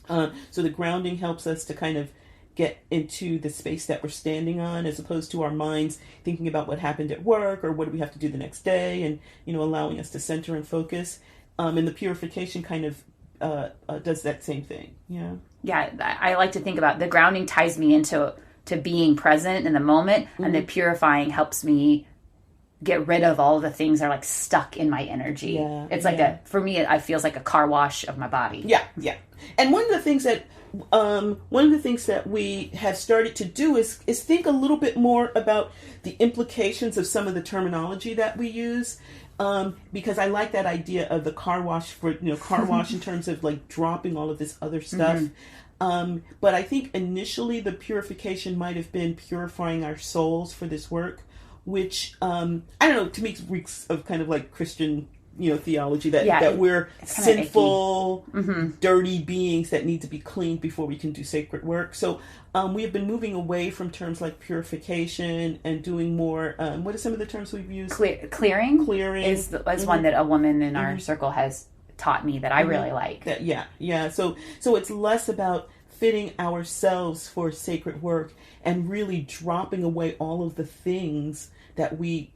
So the grounding helps us to kind of get into the space that we're standing on, as opposed to our minds thinking about what happened at work or what do we have to do the next day, and allowing us to center and focus. And the purification kind of does that same thing. Yeah, I like to think about the grounding ties me into being present in the moment, and the purifying helps me get rid of all the things that are like stuck in my energy. It's like for me, it feels like a car wash of my body. Yeah. And one of the things that we have started to do is think a little bit more about the implications of some of the terminology that we use. Because I like that idea of the car wash in terms of like dropping all of this other stuff. But I think initially the purification might have been purifying our souls for this work, which, I don't know, to me reeks of kind of like Christian, theology that we're sinful, dirty beings that need to be cleaned before we can do sacred work. So we have been moving away from terms like purification and doing more, what are some of the terms we've used? Clearing is one that a woman in our circle has taught me that I really like. So it's less about fitting ourselves for sacred work and really dropping away all of the things that we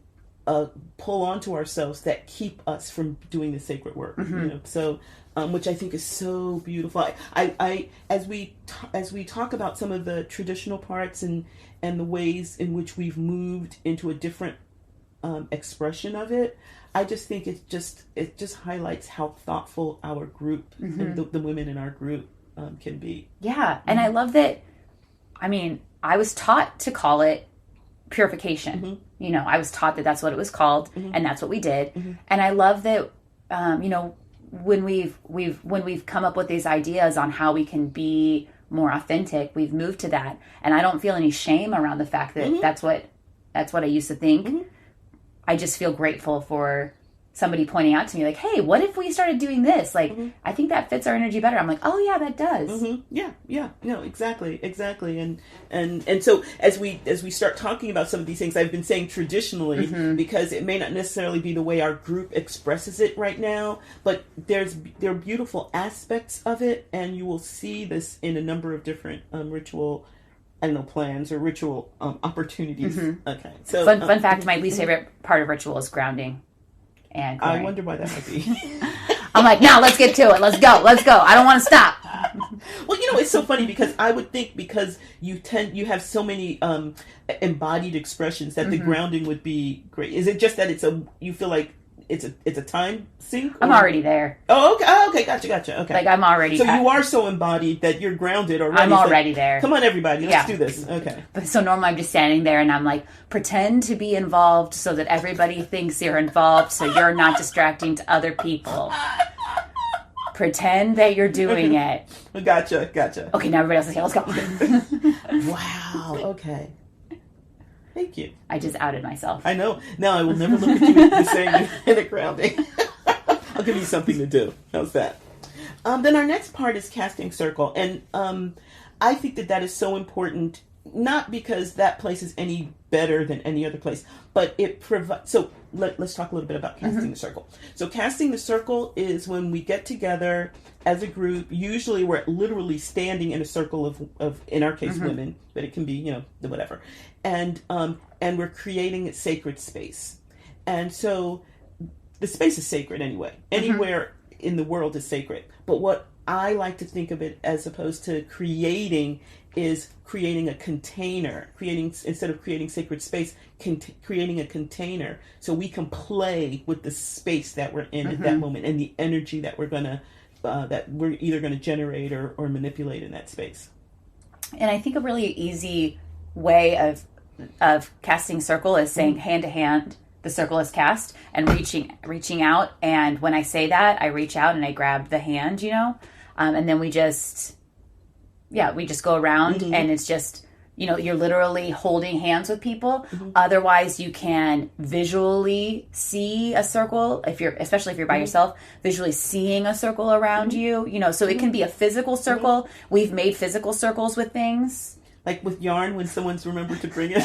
pull onto ourselves that keep us from doing the sacred work. So which I think is so beautiful. I as we talk about some of the traditional parts and the ways in which we've moved into a different expression of it, I just think it just highlights how thoughtful our group and the women in our group can be. Yeah, and I love that. I mean, I was taught to call it purification. I was taught that that's what it was called, and that's what we did. And I love that. When we've come up with these ideas on how we can be more authentic, we've moved to that, and I don't feel any shame around the fact that that's what I used to think. I just feel grateful for somebody pointing out to me, like, hey, what if we started doing this? Like, I think that fits our energy better. I'm like, oh yeah, that does. Yeah. No, exactly. And so as we start talking about some of these things, I've been saying traditionally, because it may not necessarily be the way our group expresses it right now, but there are beautiful aspects of it, and you will see this in a number of different ritual plans or ritual opportunities. Okay. So fun fact, my least favorite part of ritual is grounding. And I wonder why that might be. I'm like, no, let's get to it. Let's go. I don't want to stop. Well, it's so funny because I would think because you have so many embodied expressions that the grounding would be great. Is it just that you feel like it's a time sync? I'm already there. Oh, okay. Oh, okay. Gotcha. Okay. Like, I'm already... So you are so embodied that you're grounded already. I'm already there. Come on, everybody. Let's do this. Okay. So normally I'm just standing there and I'm like, pretend to be involved so that everybody thinks you're involved so you're not distracting to other people. Pretend that you're doing it. Gotcha. Okay, now everybody else is here. Let's go. Wow. Okay. Thank you. I just outed myself. I know. Now I will never look at you the same in a grounding. I'll give you something to do. How's that? Then our next part is casting circle. And I think that is so important, not because that place is any better than any other place, but it provides... So let's talk a little bit about casting the circle. So casting the circle is when we get together as a group. Usually we're literally standing in a circle of in our case, women, but it can be, whatever. And we're creating a sacred space. And so the space is sacred anyway. Anywhere in the world is sacred. But what I like to think of it as opposed to creating is creating a container, instead of creating sacred space, creating a container so we can play with the space that we're in at that moment and the energy that we're either going to generate or manipulate in that space. And I think a really easy way of casting circle is saying hand to hand, the circle is cast, and reaching out. And when I say that, I reach out and I grab the hand, and then we just go around and it's just, you're literally holding hands with people. Otherwise you can visually see a circle especially if you're by yourself, visually seeing a circle around you, so it can be a physical circle. We've made physical circles with things. Like with yarn when someone's remembered to bring it.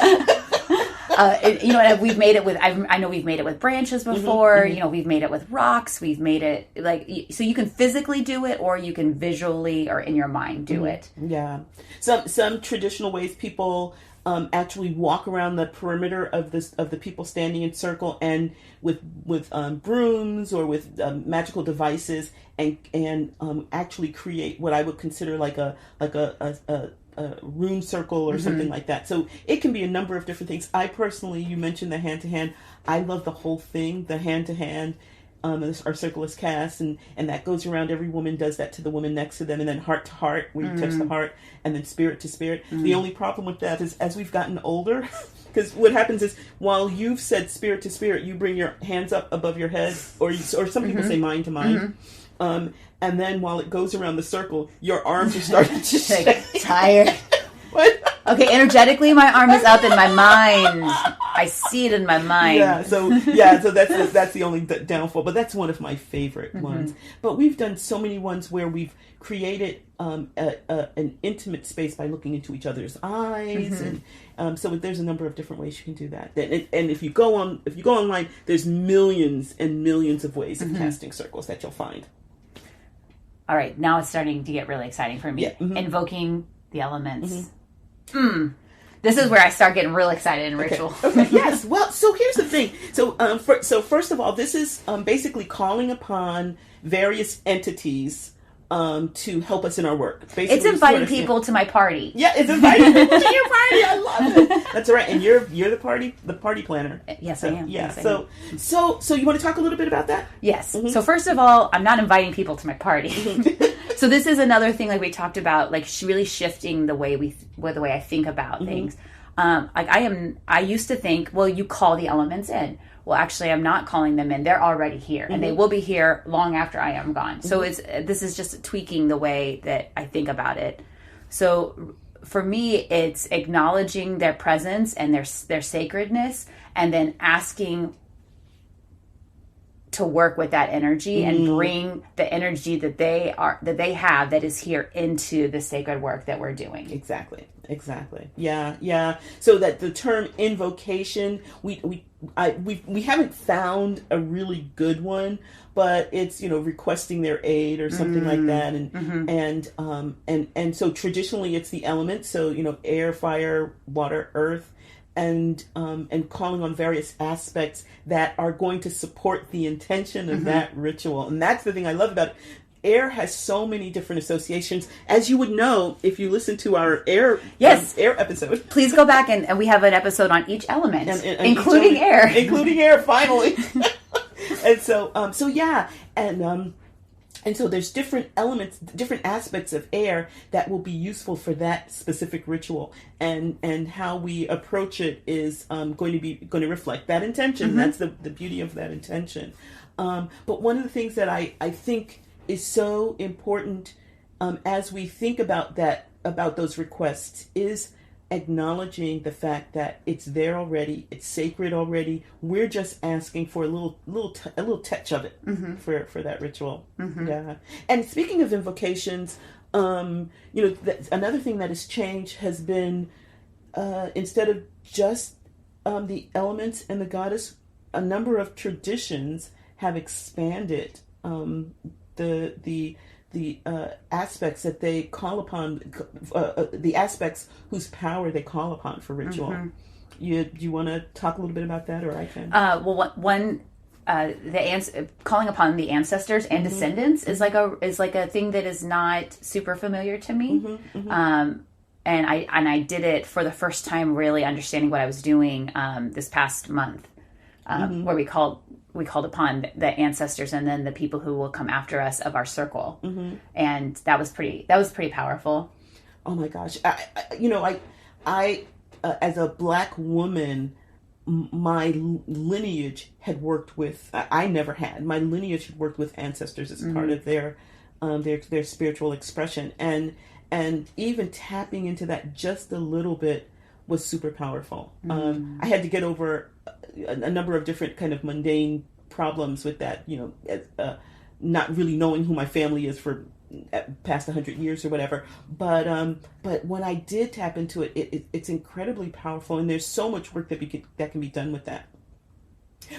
And we've made it with, I know we've made it with branches before, we've made it with rocks, we've made it so you can physically do it or you can visually or in your mind do it. Yeah. Some traditional ways people actually walk around the perimeter of the people standing in circle and with brooms or with magical devices and actually create what I would consider like a rune circle or something like that. So it can be a number of different things. I personally, you mentioned the hand to hand. I love the whole thing, the hand to hand. Our circle is cast, and that goes around. Every woman does that to the woman next to them, and then heart to heart, where you touch the heart, and then spirit to spirit. The only problem with that is as we've gotten older, because what happens is while you've said spirit to spirit, you bring your hands up above your head, or some people say mind to mind. And then while it goes around the circle, your arms are starting to shake. Tired. What? Okay, energetically, my arm is up in my mind. I see it in my mind. So that's the only downfall. But that's one of my favorite ones. But we've done so many ones where we've created an intimate space by looking into each other's eyes, and so there's a number of different ways you can do that. And if you go online, there's millions and millions of ways of casting circles that you'll find. All right, now it's starting to get really exciting for me. Invoking the elements. This is where I start getting real excited in ritual. Okay. Yes. Well, so here's the thing. So, first of all, this is basically calling upon various entities to help us in our work. Basically, it's inviting people to my party. Yeah, it's inviting people to your party. I love it. That's right. And you're the party planner. Yes, so, I am. Yeah. Yes, So you want to talk a little bit about that? Yes. So first of all, I'm not inviting people to my party. So this is another thing, like we talked about, like really shifting the way I think about things. I used to think, well, you call the elements in. Well, actually, I'm not calling them in. They're already here, and they will be here long after I am gone. So this is just tweaking the way that I think about it. So for me, it's acknowledging their presence and their sacredness, and then asking to work with that energy and bring the energy that they have that is here into the sacred work that we're doing. Exactly. Yeah. So that the term invocation, we haven't found a really good one, but it's requesting their aid or something like that, and so traditionally it's the elements, so air, fire, water, earth. And calling on various aspects that are going to support the intention of that ritual. And that's the thing I love about it. Air has so many different associations. As you would know, if you listen to our air episode. Please go back and we have an episode on each element, including air. Including air, finally. And so yeah, and so there's different elements, different aspects of air that will be useful for that specific ritual, and how we approach it is going to reflect that intention. That's the beauty of that intention. But one of the things that I think is so important as we think about those requests is acknowledging the fact that it's there already, it's sacred already. We're just asking for a little touch of it for that ritual. Yeah. And speaking of invocations, another thing that has changed has been instead of just the elements and the goddess, a number of traditions have expanded the aspects that they call upon, the aspects whose power they call upon for ritual. You want to talk a little bit about that, or I can? Calling upon the ancestors and descendants is like a thing that is not super familiar to me. And I did it for the first time, really understanding what I was doing this past month, where we called upon the ancestors and then the people who will come after us of our circle, and that was pretty powerful. Oh my gosh! I as a Black woman, my lineage had worked with. I never had. My lineage had worked with ancestors as part of their spiritual expression, and even tapping into that just a little bit was super powerful. I had to get over a number of different kind of mundane problems with that, not really knowing who my family is for past 100 years or whatever. But when I did tap into it, it's incredibly powerful, and there's so much work that can be done with that.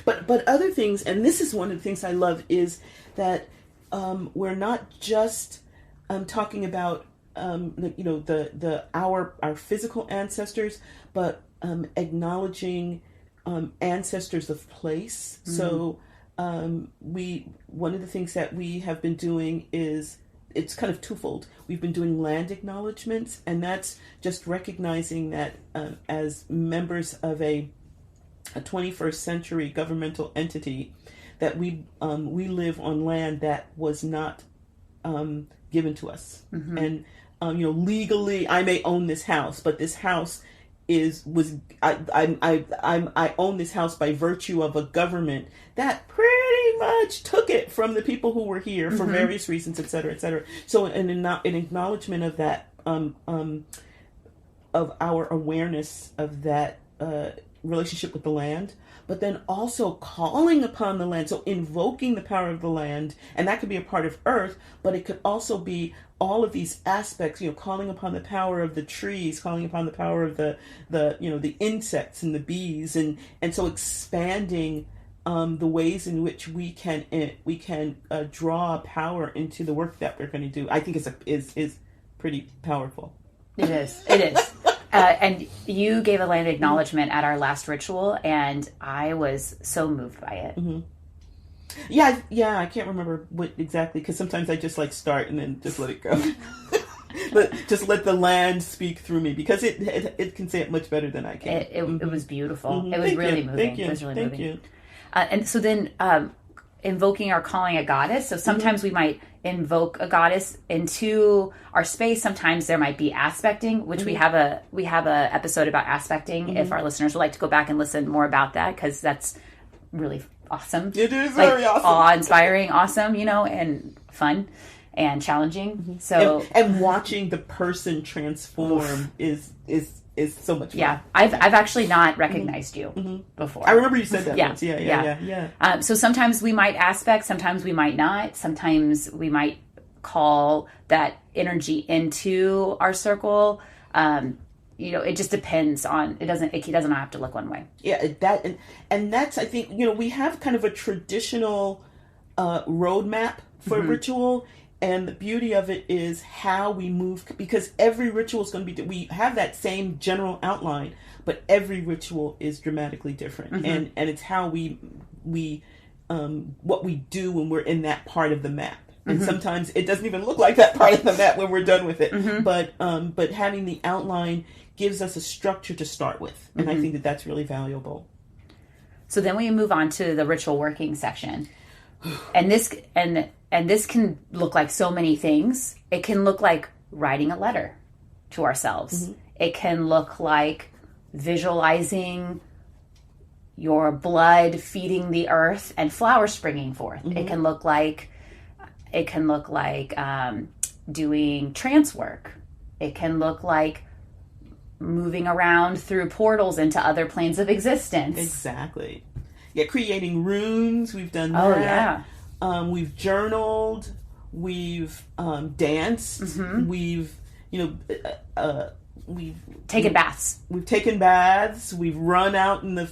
But other things, and this is one of the things I love, is that we're not just talking about our physical ancestors, but acknowledging ancestors of place. So one of the things that we have been doing is, it's kind of twofold. We've been doing land acknowledgements, and that's just recognizing that as members of a 21st century governmental entity, that we live on land that was not given to us. And legally I may own this house, but this house I own this house by virtue of a government that pretty much took it from the people who were here for various reasons, et cetera, et cetera. So an acknowledgement of that, of our awareness of that relationship with the land, but then also calling upon the land, so invoking the power of the land, and that could be a part of earth, but it could also be all of these aspects, calling upon the power of the trees, calling upon the power of the insects and the bees, and so expanding the ways in which we can draw power into the work that we're going to do. I think is pretty powerful. It is. And you gave a land acknowledgement at our last ritual, and I was so moved by it. Yeah, I can't remember what exactly, because sometimes I just start and then just let it go. Just let the land speak through me, because it can say it much better than I can. It was beautiful. It was really moving. Thank you. It was really Thank moving. you. And so then invoking or calling a goddess. So sometimes we might invoke a goddess into our space. Sometimes there might be aspecting, which we have a episode about aspecting. If our listeners would like to go back and listen more about that, because that's really awesome. It is very awesome. Awe-inspiring, awesome, and fun and challenging. So and watching the person transform is so much fun. Yeah, I've actually not recognized you before. I remember you said that once. Yeah. Yeah. So sometimes we might aspect, sometimes we might not. Sometimes we might call that energy into our circle. It just depends on. It doesn't have to look one way. Yeah, and that's, I think, we have kind of a traditional roadmap for ritual. And the beauty of it is how we move, because every ritual is going to be, we have that same general outline, but every ritual is dramatically different. And it's how we what we do when we're in that part of the map. And sometimes it doesn't even look like that part of the map when we're done with it. But having the outline gives us a structure to start with. And I think that that's really valuable. So then we move on to the ritual working section. And this can look like so many things. It can look like writing a letter to ourselves. Mm-hmm. It can look like visualizing your blood feeding the earth and flowers springing forth. Mm-hmm. It can look like doing trance work. It can look like moving around through portals into other planes of existence. Exactly. Yeah, creating runes. We've done that. Oh, yeah. We've journaled. We've danced. Mm-hmm. We've taken baths. We've taken baths. We've run out in the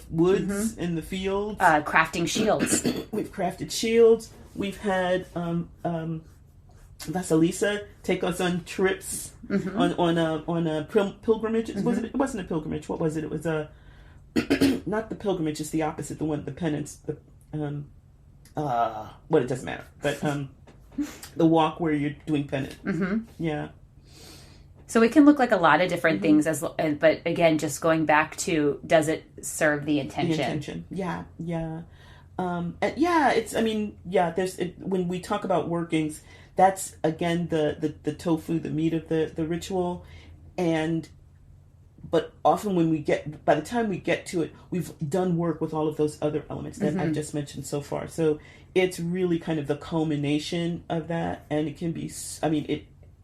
woods, mm-hmm. in the fields. Crafting shields. We've crafted shields. We've had Vasilisa take us on trips, mm-hmm. on a pilgrimage. Mm-hmm. It wasn't a pilgrimage. What was it? It was a not the pilgrimage. It's the opposite. The one, the penance. It doesn't matter. But the walk where you're doing penance. Mm-hmm. Yeah. So it can look like a lot of different mm-hmm. things, but again, just going back to, does it serve the intention? The intention. Yeah. Yeah. There's when we talk about workings, that's again the tofu, the meat of the ritual, but often by the time we get to it, we've done work with all of those other elements that mm-hmm. I've just mentioned so far. So it's really kind of the culmination of that, and it can be.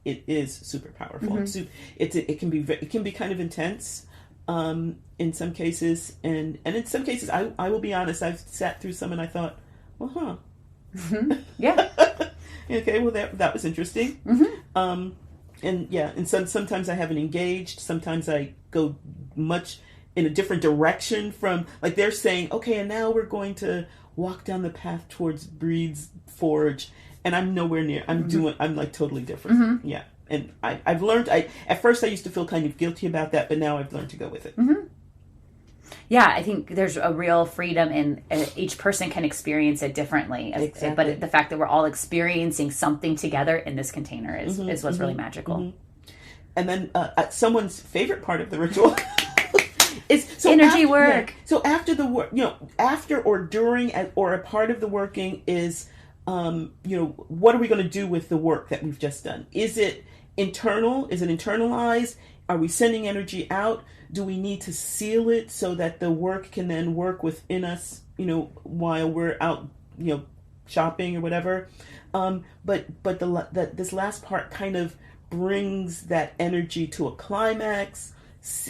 It is super powerful. Mm-hmm. It can be kind of intense. In some cases, and in some cases, I will be honest, I've sat through some and I thought, well, mm-hmm. Yeah. Okay, well that was interesting. Mm-hmm. And sometimes I haven't engaged. Sometimes I go much in a different direction from, like, they're saying, okay, and now we're going to walk down the path towards Breed's Forge, and I'm nowhere near. I'm like totally different. Mm-hmm. Yeah. And I've learned, at first I used to feel kind of guilty about that, but now I've learned to go with it. Mm-hmm. Yeah, I think there's a real freedom in each person can experience it differently. Exactly. But the fact that we're all experiencing something together in this container is what's mm-hmm. really magical. Mm-hmm. And then someone's favorite part of the ritual is energy work. Yeah, so after the work, after or during or a part of the working is, what are we going to do with the work that we've just done? Is it internal? Is it internalized? Are we sending energy out? Do we need to seal it so that the work can then work within us, while we're out, shopping or whatever? But this last part kind of brings that energy to a climax,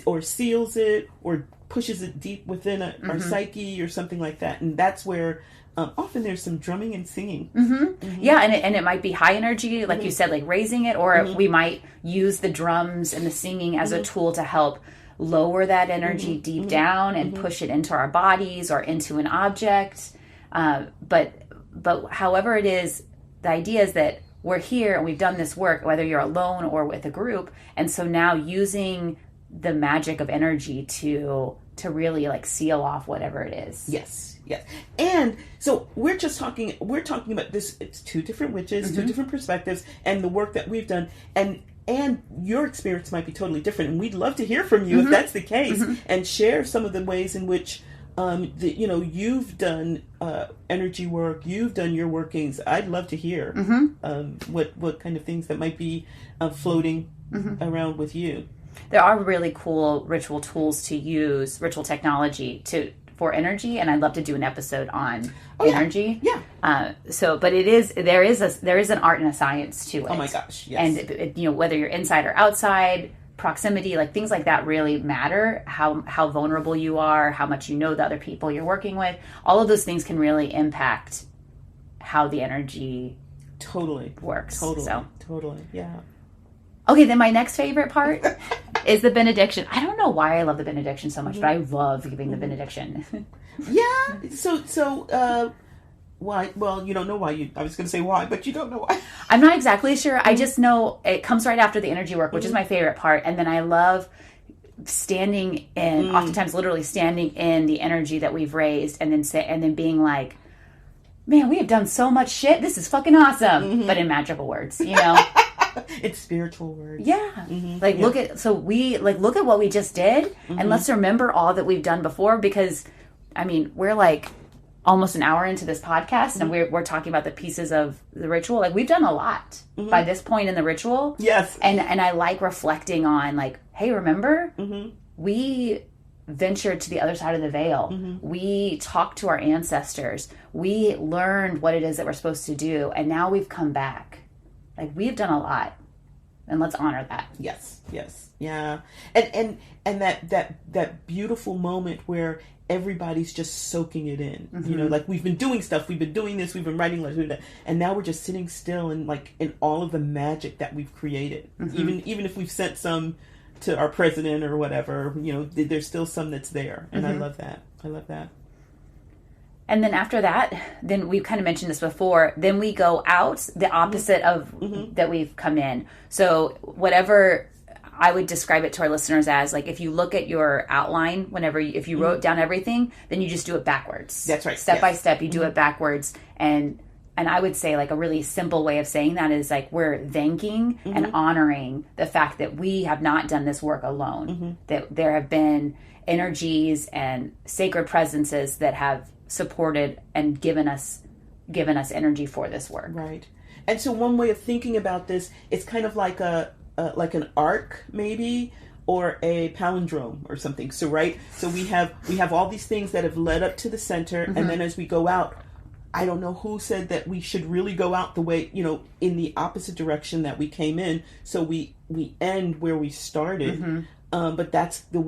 or seals it, or pushes it deep within our mm-hmm. psyche or something like that. And that's where often there's some drumming and singing. Mm-hmm. Mm-hmm. Yeah, and it might be high energy, like mm-hmm. you said, like raising it, or mm-hmm. we might use the drums and the singing as mm-hmm. a tool to help lower that energy mm-hmm. deep mm-hmm. down and mm-hmm. push it into our bodies or into an object. But however it is, the idea is that we're here and we've done this work, whether you're alone or with a group. And so now using the magic of energy to really like seal off whatever it is. Yes. Yes. And so we're talking about this. It's two different witches, mm-hmm. two different perspectives, and the work that we've done, and your experience might be totally different. And we'd love to hear from you mm-hmm. if that's the case, mm-hmm. and share some of the ways in which, you've done energy work, you've done your workings. I'd love to hear mm-hmm. What kind of things that might be floating mm-hmm. around with you. There are really cool ritual tools to use, ritual technology for energy, and I'd love to do an episode on energy. Yeah. But there is an art and a science to it. Oh my gosh. Yes. And whether you're inside or outside, proximity, like things like that really matter. How vulnerable you are, how much you know the other people you're working with. All of those things can really impact how the energy works. Totally. Yeah. Okay, then my next favorite part is the benediction. I don't know why I love the benediction so much, but I love giving the benediction. Yeah. So, why? Well, you don't know why. I was going to say why, but you don't know why. I'm not exactly sure. I just know it comes right after the energy work, which is my favorite part. And then I love standing in, oftentimes literally standing in the energy that we've raised, and then being like, man, we have done so much shit. This is fucking awesome. Mm-hmm. But in magical words, It's spiritual words. Yeah. Mm-hmm. Look at what we just did, mm-hmm. and let's remember all that we've done before, because I mean, we're like almost an hour into this podcast, and we're talking about the pieces of the ritual. Like, we've done a lot by this point in the ritual. Yes. And I like reflecting on, like, hey, remember? We ventured to the other side of the veil. We talked to our ancestors. We learned what it is that we're supposed to do, and now we've come back. Like, we've done a lot, and let's honor that. Yes. Yeah. And that beautiful moment where everybody's just soaking it in. You know, like, we've been doing stuff, we've been doing this, we've been writing letters, and now we're just sitting still and, like, in all of the magic that we've created. Even if we've sent some to our president or whatever, you know, there's still some that's there. And I love that. And then after that, then we've kind of mentioned this before, then we go out the opposite of that we've come in. So whatever I would describe it to our listeners as, like, if you look at your outline, if you wrote down everything, then you just do it backwards. That's right. Step by step, you do it backwards. And I would say, like, a really simple way of saying that is, like, we're thanking and honoring the fact that we have not done this work alone. That there have been energies and sacred presences that have supported and given us energy for this work. Right. And so one way of thinking about this, it's kind of like like an arc, maybe, or a palindrome or something. So we have all these things that have led up to the center, and then as we go out, I don't know who said that we should really go out the way, you know, in the opposite direction that we came in. So we end where we started. But that's the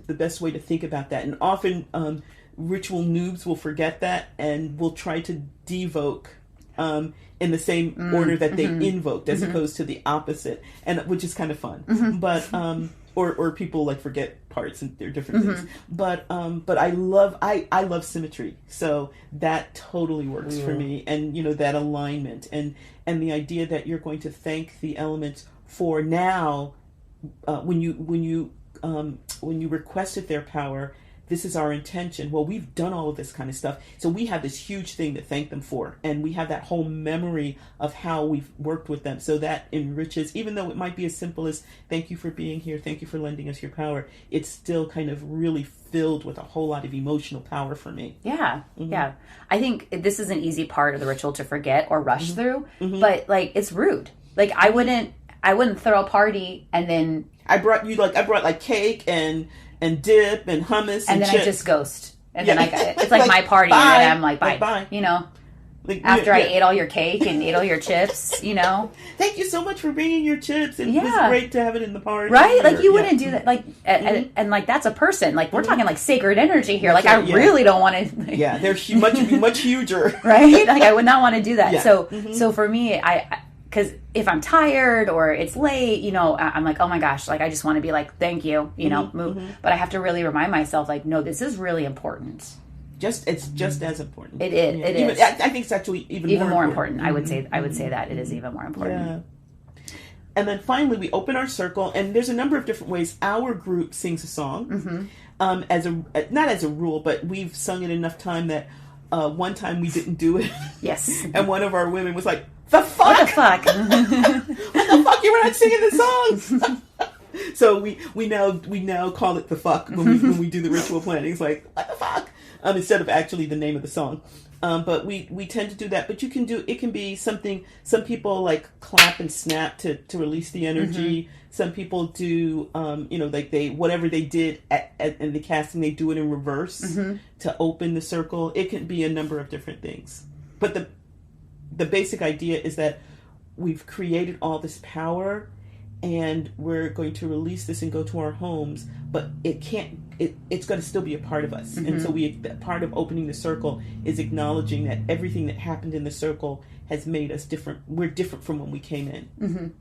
best way to think about that. And often ritual noobs will forget that and will try to devoke in the same order that they invoked, as opposed to the opposite, and which is kind of fun. But or people, like, forget parts and they're different things. But I love symmetry, so that totally works for me. And, you know, that alignment and the idea that you're going to thank the elements for now, when you requested their power. This is our intention. Well, we've done all of this kind of stuff. So we have this huge thing to thank them for. And we have that whole memory of how we've worked with them. So that enriches, even though it might be as simple as, thank you for being here, thank you for lending us your power, it's still kind of really filled with a whole lot of emotional power for me. Yeah. Yeah. I think this is an easy part of the ritual to forget or rush through, but, like, it's rude. Like, I wouldn't throw a party and then I brought cake and dip and hummus and then chips. I just ghost. And then it's like my party, bye. And then I'm like, bye. You know, like, after I ate all your cake and ate all your chips, you know. Thank you so much for bringing your chips. And it was great to have it in the party. Right? Like, you wouldn't do that. Like, and like, that's a person. Like, we're talking, like, sacred energy here. Like, I really don't want to. Like, they're much huger. Right? Like, I would not want to do that. Yeah. So for me, because if I'm tired or it's late, you know, I'm like, oh my gosh, like, I just want to be like, thank you, you know, move. But I have to really remind myself, like, no, this is really important. It's just as important. It is. It is. I think it's actually even more important. I would say that it is even more important. Yeah. And then finally, we open our circle, and there's a number of different ways our group sings a song. Not as a rule, but we've sung it enough time that one time we didn't do it. Yes. And one of our women was like, the fuck? What the fuck? What the fuck? You were not singing the songs. So we now call it the fuck when we do the ritual planning. It's like, what the fuck? Instead of actually the name of the song. But we tend to do that. But it can be something, some people, like, clap and snap to release the energy. Some people do, like, whatever they did in the casting, they do it in reverse to open the circle. It can be a number of different things. But the basic idea is that we've created all this power and we're going to release this and go to our homes, but it's going to still be a part of us. And so part of opening the circle is acknowledging that everything that happened in the circle has made us different. We're different from when we came in.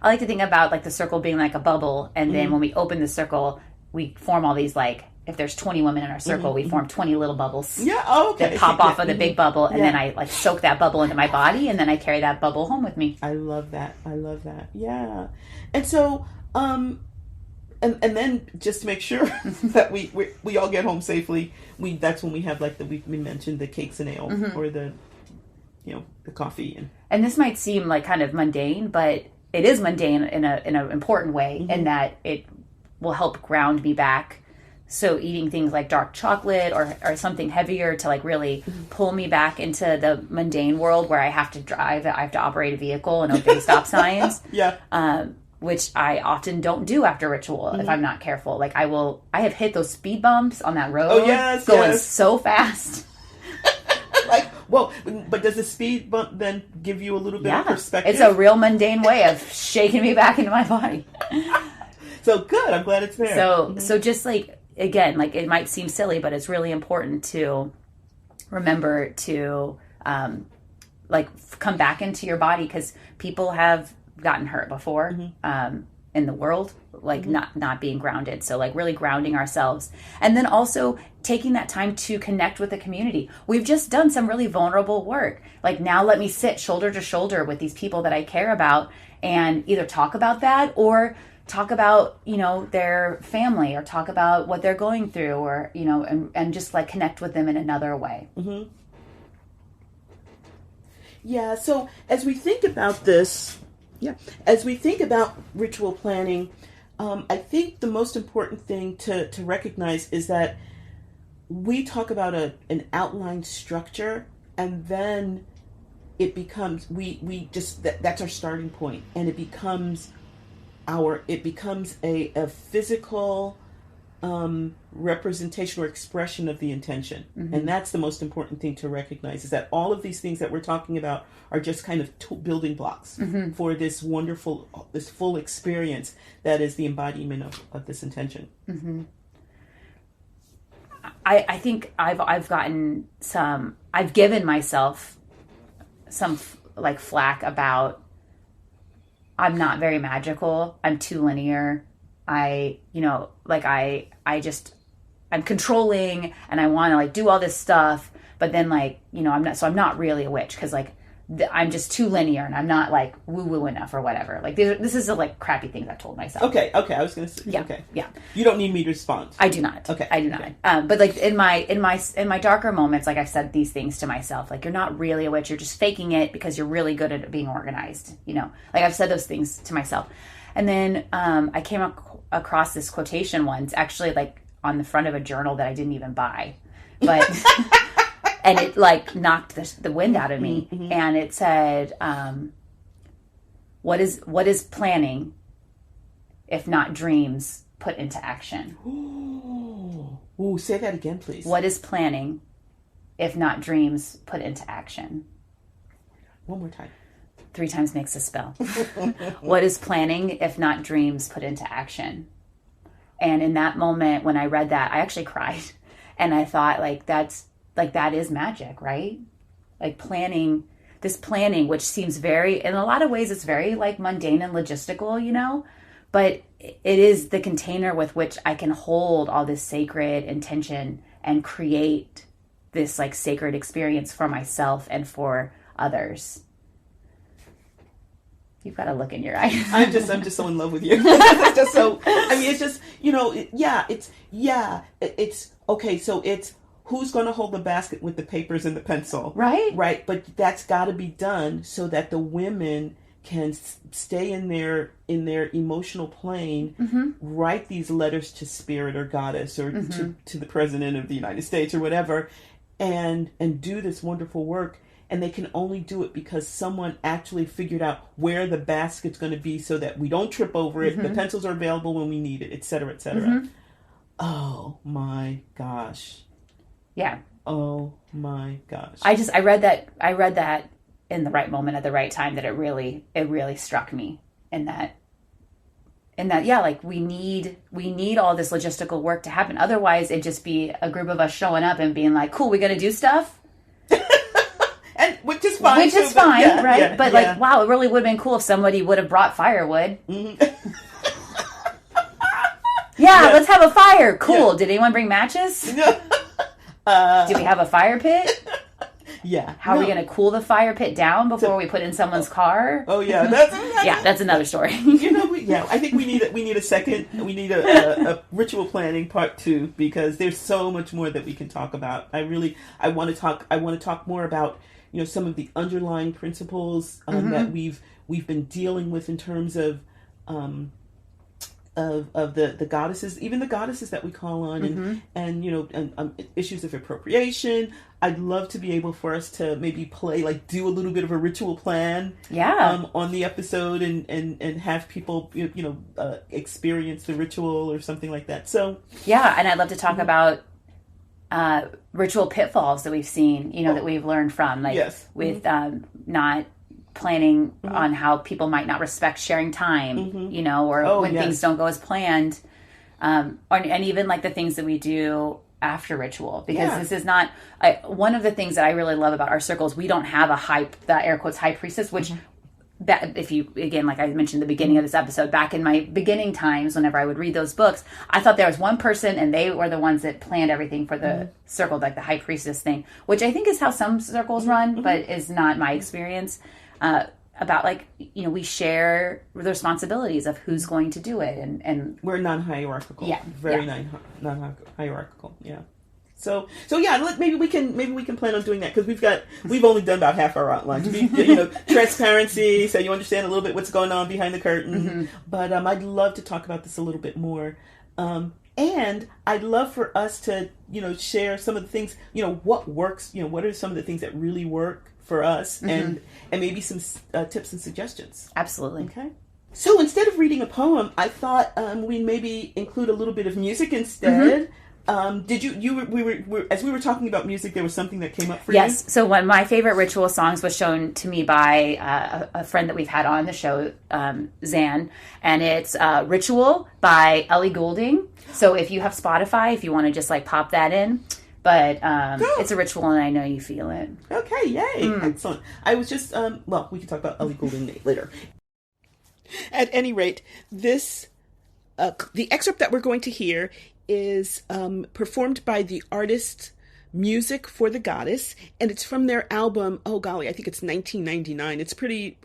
I like to think about, like, the circle being like a bubble, and then when we open the circle, we form all these, like, if there's 20 women in our circle, we form 20 little bubbles. Yeah, oh, okay. That pop off of the big bubble, and then I, like, soak that bubble into my body, and then I carry that bubble home with me. I love that. Yeah. And so, and then just to make sure that we all get home safely, that's when we have, like, we mentioned the cakes and ale, or the coffee. And this might seem like kind of mundane, but it is mundane in an important way, in that it will help ground me back So eating things like dark chocolate or something heavier to like really pull me back into the mundane world where I have to drive, I have to operate a vehicle and obey stop signs. Which I often don't do after ritual if I'm not careful. Like I have hit those speed bumps on that road going so fast. Like, well, but does the speed bump then give you a little bit of perspective? It's a real mundane way of shaking me back into my body. So good. I'm glad it's there. So just like, again, like it might seem silly, but it's really important to remember to come back into your body, because people have gotten hurt before in the world, like not being grounded. So like really grounding ourselves, and then also taking that time to connect with the community. We've just done some really vulnerable work. Like, now let me sit shoulder to shoulder with these people that I care about and either talk about that or talk about, their family, or talk about what they're going through, or, and just like connect with them in another way. Yeah. So as we think about this, as we think about ritual planning, I think the most important thing to recognize is that we talk about an outline structure, and then it becomes, we just, that's our starting point, and it becomes a physical representation or expression of the intention. And that's the most important thing to recognize, is that all of these things that we're talking about are just kind of building blocks for this this full experience that is the embodiment of this intention. I think I've given myself some like flack about, I'm not very magical. I'm too linear. I'm controlling, and I want to like do all this stuff, but then like, I'm not really a witch, because like I'm just too linear, and I'm not like woo-woo enough or whatever. Like this is like crappy things I've told myself. Okay. I was going to say, okay. Yeah. You don't need me to respond. I do not. Okay. I do not. But like in my darker moments, like I've said these things to myself, like, you're not really a witch. You're just faking it because you're really good at being organized. Like I've said those things to myself. And then I came across this quotation once, actually like on the front of a journal that I didn't even buy, but and it like knocked the wind out of me. And it said, what is planning if not dreams put into action? Ooh, say that again, please. What is planning if not dreams put into action? One more time. 3 times makes a spell. What is planning if not dreams put into action? And in that moment when I read that, I actually cried. And I thought, that is magic, right? Like planning, which seems very, in a lot of ways, it's very like mundane and logistical, but it is the container with which I can hold all this sacred intention and create this like sacred experience for myself and for others. You've got a look in your eye. I'm just so in love with you. It's just so, it's just, it's okay. So it's, who's going to hold the basket with the papers and the pencil? Right. But that's got to be done so that the women can stay in their emotional plane, write these letters to spirit or goddess or to the president of the United States or whatever, and do this wonderful work. And they can only do it because someone actually figured out where the basket's going to be so that we don't trip over it. The pencils are available when we need it, et cetera, et cetera. Oh my gosh. Yeah. Oh my gosh. I read that in the right moment at the right time, that it really struck me in that, like we need all this logistical work to happen. Otherwise it'd just be a group of us showing up and being like, cool, we're going to do stuff. And which is fine. Right? Yeah, but like, wow, it really would have been cool if somebody would have brought firewood. Let's have a fire. Cool. Did anyone bring matches? Do we have a fire pit? Yeah. How are we going to cool the fire pit down before we put in someone's car? Oh yeah, that's another story. I think we need a second. We need a ritual planning part 2, because there's so much more that we can talk about. I want to talk more about some of the underlying principles that we've been dealing with in terms of of the goddesses, even the goddesses that we call on, and issues of appropriation. I'd love to be able for us to maybe do a little bit of a ritual plan, on the episode, and have people experience the ritual or something like that. So and I'd love to talk about ritual pitfalls that we've seen, that we've learned from, with not planning on how people might not respect sharing time, or when things don't go as planned, and even like the things that we do after ritual, because this is not one of the things that I really love about our circles. We don't have the air quotes high priestess, which that if you, again, like I mentioned at the beginning of this episode, back in my beginning times, whenever I would read those books, I thought there was one person and they were the ones that planned everything for the circle, like the high priestess thing, which I think is how some circles run, but is not my experience. About we share the responsibilities of who's going to do it, and we're non-hierarchical. Very non-hierarchical. Yeah. So maybe we can plan on doing that, because we've only done about half our outline. To be, transparency, so you understand a little bit what's going on behind the curtain. But I'd love to talk about this a little bit more. And I'd love for us to, share some of the things, what works, what are some of the things that really work for us, and maybe some tips and suggestions. Absolutely. Okay. So instead of reading a poem, I thought we'd maybe include a little bit of music instead. Did you as we were talking about music, there was something that came up for you? Yes. So one of my favorite ritual songs was shown to me by a friend that we've had on the show, Zan, and it's Ritual by Ellie Goulding. So if you have Spotify, if you want to just pop that in. But it's a ritual, and I know you feel it. Okay, yay. Excellent. I was just, we can talk about Ellie Goulding later. At any rate, this, the excerpt that we're going to hear is performed by the artist Music for the Goddess, and it's from their album, I think it's 1999. It's pretty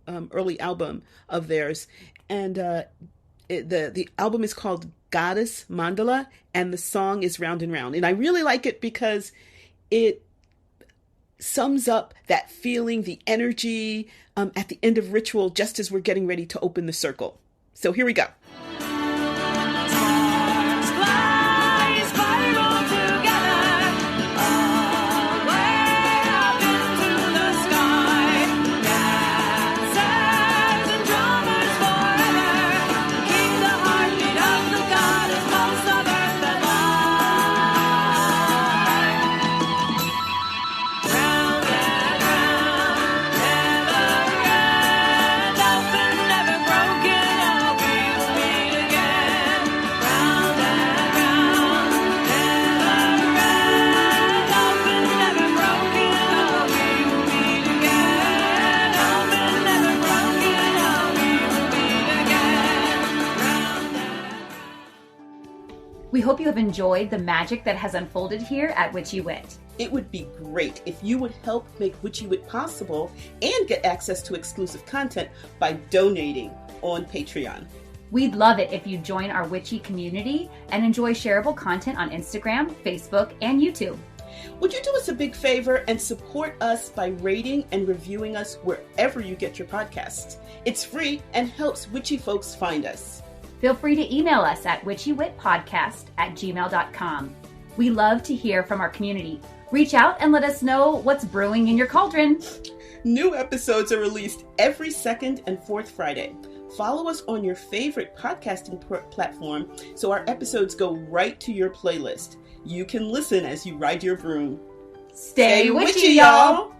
early album of theirs. And the album is called Goddess Mandala, and the song is Round and Round. And I really like it because it sums up that feeling, the energy at the end of ritual, just as we're getting ready to open the circle. So here we go. We hope you have enjoyed the magic that has unfolded here at Witchy Wit. It would be great if you would help make Witchy Wit possible and get access to exclusive content by donating on Patreon. We'd love it if you join our Witchy community and enjoy shareable content on Instagram, Facebook, and YouTube. Would you do us a big favor and support us by rating and reviewing us wherever you get your podcasts? It's free and helps witchy folks find us. Feel free to email us at witchywitpodcast@gmail.com. We love to hear from our community. Reach out and let us know what's brewing in your cauldron. New episodes are released every second and fourth Friday. Follow us on your favorite podcasting platform so our episodes go right to your playlist. You can listen as you ride your broom. Stay witchy, y'all!